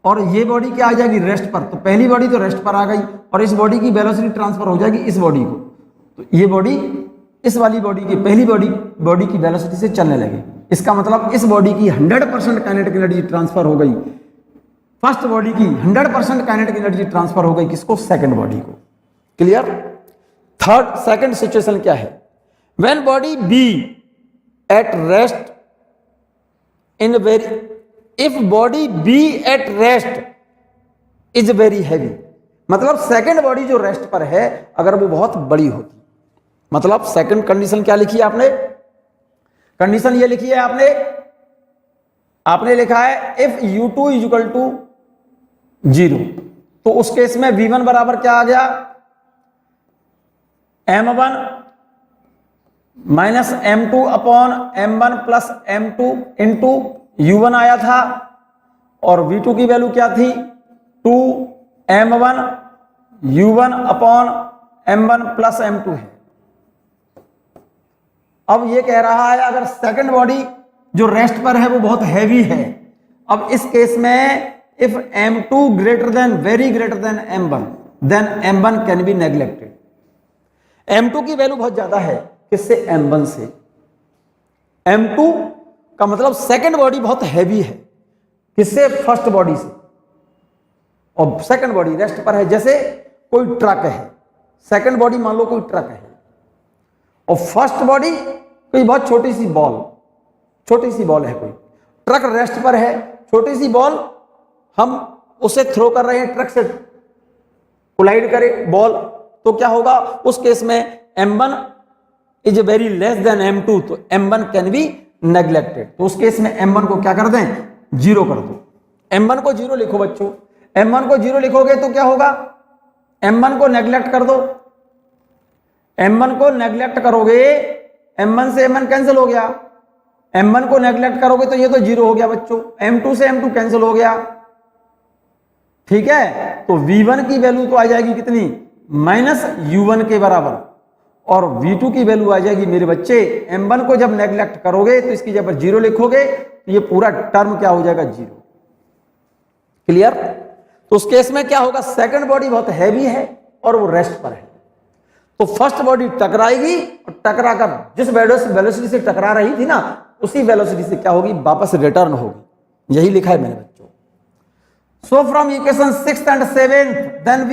और ये बॉडी क्या आ जाएगी, रेस्ट पर। तो पहली बॉडी तो रेस्ट पर आ गई और इस बॉडी की वेलोसिटी ट्रांसफर हो जाएगी इस बॉडी को, तो ये बॉडी इस वाली बॉडी की पहली बॉडी की वेलोसिटी से चलने लगे। इसका मतलब इस बॉडी की 100% काइनेटिक एनर्जी ट्रांसफर हो गई, फर्स्ट बॉडी की 100% काइनेटिक एनर्जी ट्रांसफर हो गई किसको, सेकंड बॉडी को। क्लियर? थर्ड सेकंड सिचुएशन क्या है, when body B at rest in very, if body B at rest is very heavy, मतलब सेकंड बॉडी जो रेस्ट पर है अगर वो बहुत बड़ी होती, मतलब सेकंड कंडीशन क्या लिखी है आपने, कंडीशन ये लिखी है आपने लिखा है if U2 is equal to 0, तो उस केस में V1 बराबर क्या आ गया, M1 -m2 upon m1 plus m2 into u1 आया था, और v2 की वैल्यू क्या थी, 2m1 u1 upon m1 plus m2 है। अब ये कह रहा है अगर सेकंड बॉडी जो रेस्ट पर है वो बहुत हैवी है, अब इस केस में if m2 greater than very greater than m1 then m1 can be neglected. m2 की वैल्यू बहुत ज्यादा है, किससे, m1 से। m2 का मतलब सेकंड बॉडी बहुत हैवी है, किससे, फर्स्ट बॉडी से। और सेकंड बॉडी रेस्ट पर है, जैसे कोई ट्रक है, सेकंड बॉडी मान लो कोई ट्रक है, और फर्स्ट बॉडी कोई बहुत छोटी सी बॉल है, कोई ट्रक रेस्ट पर है, छोटी सी बॉल हम उसे थ्रो कर रहे हैं, ट्रक से कोलाइड करे बॉल, तो क्या होगा उस केस में m1 is very less than m2, तो m1 कैन बी नेग्लेक्टेड। तो उस केस में m1 को क्या कर दें, 0 कर दो। m1 को 0 लिखो बच्चों, m1 को 0 लिखोगे तो क्या होगा, m1 को नेग्लेक्ट कर दो, m1 को नेग्लेक्ट करोगे, m1 से m1 कैंसिल हो गया, m1 को नेग्लेक्ट करोगे तो ये तो 0 हो गया बच्चों, m2 से m2 कैंसिल हो गया, ठीक है। तो v1 की वैल्यू तो आ जाएगी कितनी, -u1 के बराबर, और v2 की वैल्यू आ जाएगी मेरे बच्चे, m1 को जब नेग्लेक्ट करोगे तो इसकी जगह 0 लिखोगे तो ये पूरा टर्म क्या हो जाएगा, 0। क्लियर। तो उस केस में क्या होगा, सेकंड बॉडी बहुत हैवी है और वो रेस्ट पर है, तो फर्स्ट बॉडी टकराएगी, और टकरा कर जिस वेलोसिटी से टकरा रही थी ना, उसी वेलोसिटी से क्या होगी, वापस रिटर्न होगी। यही लिखा है मैंने बच्चों। So from equation 6th and 7th then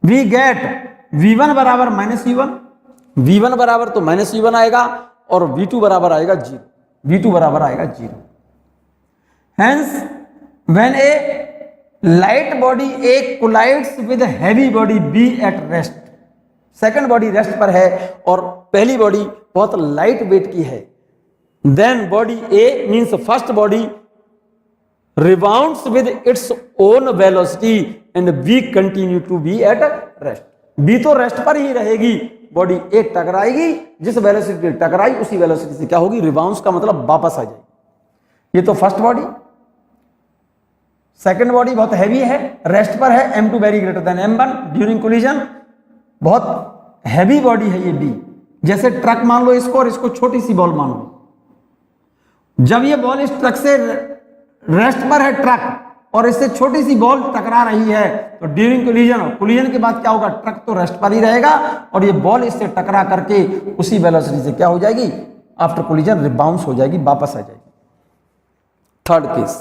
we get v1 बराबर -u1, v1 बराबर तो -u1 आएगा, और v2 बराबर आएगा 0, v2 बराबर आएगा 0। Hence when a light body A collides with heavy body B at rest, second body rest पर है और पहली बॉडी बहुत लाइट वेट की है, then body A means first body rebounds with its own velocity and B continue to be at rest. B तो rest पर ही रहेगी, बॉडी ए टकराएगी, जिस वेलोसिटी टकराई उसी वेलोसिटी से क्या होगी, रिबाउंड्स का मतलब वापस आ जाएगी। ये तो फर्स्ट बॉडी। सेकंड बॉडी बहुत हैवी है, रेस्ट पर है, m2 very greater than m1 during collision, बहुत हैवी बॉडी है ये बी, जैसे ट्रक मान लो इसको, और इसको छोटी सी बॉल मान लो। जब ये बॉल इस ट्रक से रेस्ट पर है ट्रक, और इससे छोटी सी बॉल टकरा रही है, तो ड्यूरिंग कोलिजन के बाद क्या होगा, ट्रक तो रेस्ट पर ही रहेगा, और ये बॉल इससे टकरा करके उसी वेलोसिटी से क्या हो जाएगी, आफ्टर कोलिजन रिबाउंस हो जाएगी, वापस आ जाएगी। थर्ड केस,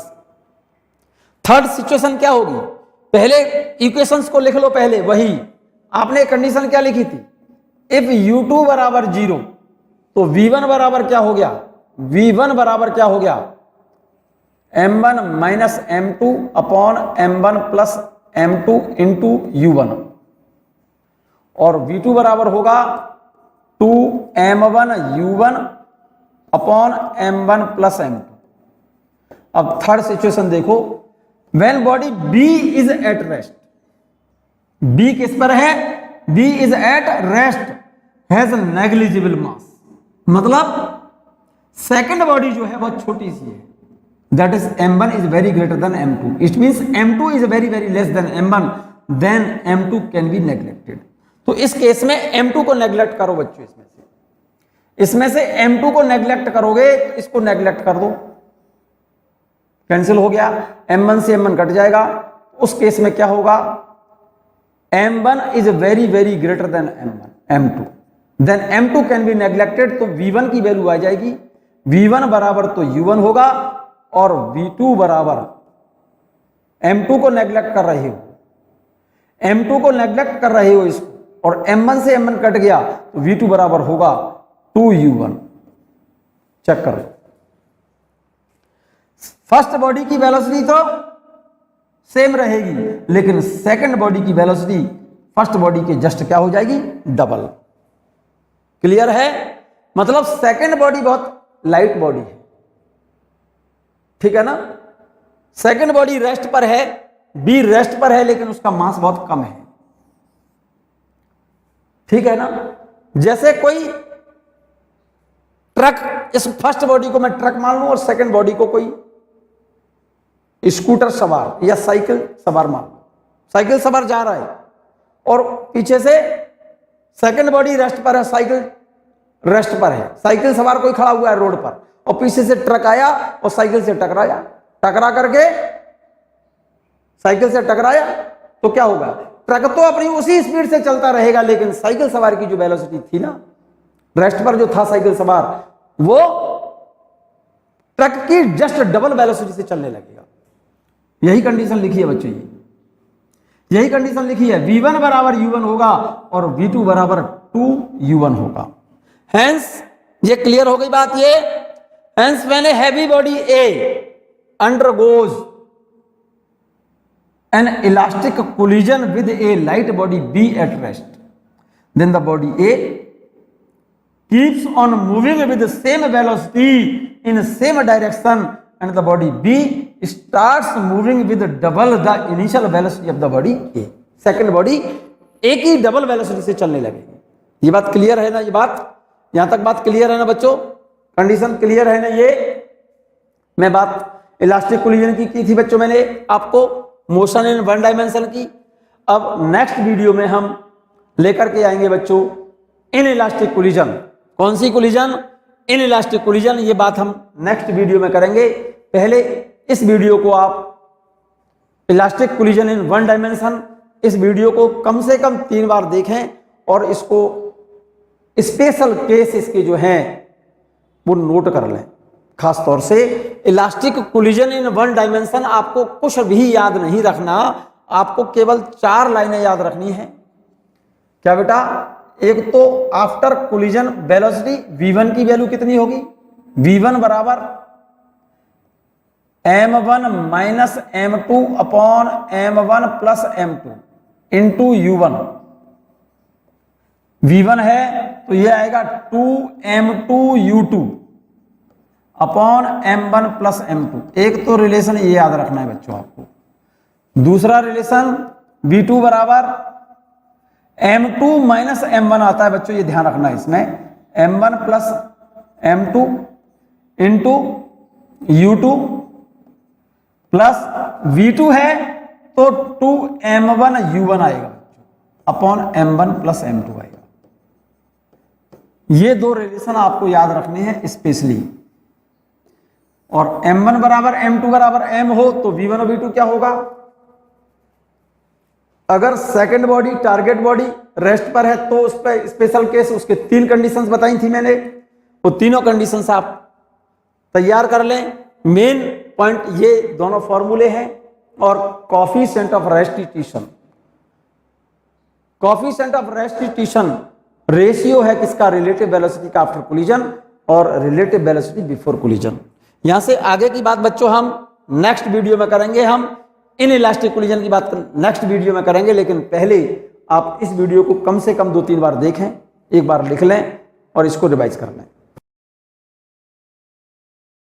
थर्ड सिचुएशन क्या होगी, पहले इक्वेशंस को लिख लो, पहले वही आपने कंडीशन क्या लिखी थी, इफ u2 बराबर 0, तो v1 बराबर क्या हो गया, v1 बराबर क्या हो गया, m1 minus m2 upon m1 plus m2 into u1, और v2 बराबर होगा 2m1 u1 upon m1 plus m2। अब थर्ड सिचुएशन देखो, when body B is at rest, B किस पर है, B is at rest has negligible mass, मतलब second body जो है बहुत छोटी सी है, that is m1 is very greater than m2, it means m2 is very very less than m1, then m2 can be neglected। तो इस case में m2 को नेग्लेक्ट करो बच्चों, इसमें से m2 को नेग्लेक्ट करोगे तो इसको नेग्लेक्ट कर दो, कैंसिल हो गया, m1 से m1 कट जाएगा, उस केस में क्या होगा, m1 is very very greater than m2, then m2 can be neglected, तो v1 की वैल्यू आ जाएगी, v1 बराबर तो u1 होगा, और v2 बराबर m2 को नेग्लेक्ट कर रहे हो, m2 को नेग्लेक्ट कर रहे हो इसको, और m1 से m1 कट गया तो v2 बराबर होगा 2u1। चेक कर लो, फर्स्ट बॉडी की वेलोसिटी तो सेम रहेगी, लेकिन सेकंड बॉडी की वेलोसिटी फर्स्ट बॉडी के जस्ट क्या हो जाएगी, डबल। क्लियर है, मतलब सेकंड बॉडी बहुत लाइट बॉडी है, ठीक है ना, सेकंड बॉडी रेस्ट पर है, बी रेस्ट पर है, लेकिन उसका मास बहुत कम है, ठीक है ना। जैसे कोई ट्रक, इस फर्स्ट बॉडी को मैं ट्रक मान लूं और सेकंड बॉडी को कोई स्कूटर सवार या साइकिल सवार मान लूं। साइकिल सवार जा रहा है और पीछे से सेकंड बॉडी रेस्ट पर है, साइकिल रेस्ट पर है। साइकिल सवार कोई खड़ा हुआ है रोड पर और पीछे से ट्रक आया और साइकिल से टकराया, टकरा करके साइकिल से टकराया तो क्या होगा? ट्रक तो अपनी उसी स्पीड से चलता रहेगा, लेकिन साइकिल सवार की जो वेलोसिटी थी ना, रेस्ट पर जो था साइकिल सवार, वो ट्रक की जस्ट डबल वेलोसिटी से चलने लगेगा। यही कंडीशन लिखी है बच्चों, यही कंडीशन लिखी है। v1 बराबर u1 होगा और v2 बराबर 2u1 होगा। हेंस ये क्लियर हो गई बात ये। Hence when a heavy body A undergoes an elastic collision with a light body B at rest, then the body A keeps on moving with the same velocity in the same direction and the body B starts moving with double the initial velocity of the body A. Second body A की double velocity से चलने लगेगी। ये बात clear है ना? ये बात यहां तक बात क्लियर है ना बच्चों? कंडीशन क्लियर है ना? ये मैं बात इलास्टिक कोलिजन की थी बच्चों, मैंने आपको मोशन इन वन डायमेंशन की। अब नेक्स्ट वीडियो में हम लेकर के आएंगे बच्चों इन इलास्टिक कोलिजन। कौन सी कोलिजन? In elastic collision. ये बात हम नेक्स्ट वीडियो में करेंगे। पहले इस वीडियो को आप elastic collision in one dimension, इस वीडियो को कम से कम 3 बार देखें और इसको स्पेशल केस इसके जो हैं वो नोट कर लें। खास तौर से elastic collision in one dimension आपको कुछ भी याद नहीं रखना, आपको केवल 4 लाइनें याद रखनी है। क्या बेटा? एक तो आफ्टर कोलिजन वेलोसिटी v1 की वैल्यू कितनी होगी? v1 बराबर m1 minus m2 upon m1 plus m2 into u1। v1 है तो ये आएगा 2m2u2 upon m1 plus m2। एक तो रिलेशन ये याद रखना है बच्चों आपको। दूसरा रिलेशन v2 बराबर m2 माइनस m1 आता है बच्चों, ये ध्यान रखना है इसमें। m1 plus m2 into u2 plus v2 है तो 2m1u1 आएगा अपॉन m1 प्लस m2 आएगा। ये 2 रिलेशन आपको याद रखने हैं स्पेशली। और m1 बराबर m2 बराबर m हो तो v1 और v2 क्या होगा? अगर second body target body rest पर है तो उस पर स्पेशल केस, उसके 3 कंडीशंस बताई थी मैंने, वो तीनों कंडीशंस आप तैयार कर लें। मेन पॉइंट ये दोनों फॉर्मूले हैं। और coefficient of restitution, coefficient of restitution ratio है किसका? रिलेटिव वेलोसिटी का आफ्टर कोलिजन और रिलेटिव वेलोसिटी बिफोर कोलिजन। यहां से आगे की बात बच्चों हम नेक्स्ट वीडियो में करेंगे। हम इन इलास्टिक कोलिजन की बात नेक्स्ट वीडियो में करेंगे, लेकिन पहले आप इस वीडियो को कम से कम 2-3 बार देखें, एक बार लिख लें और इसको रिवाइज कर लें।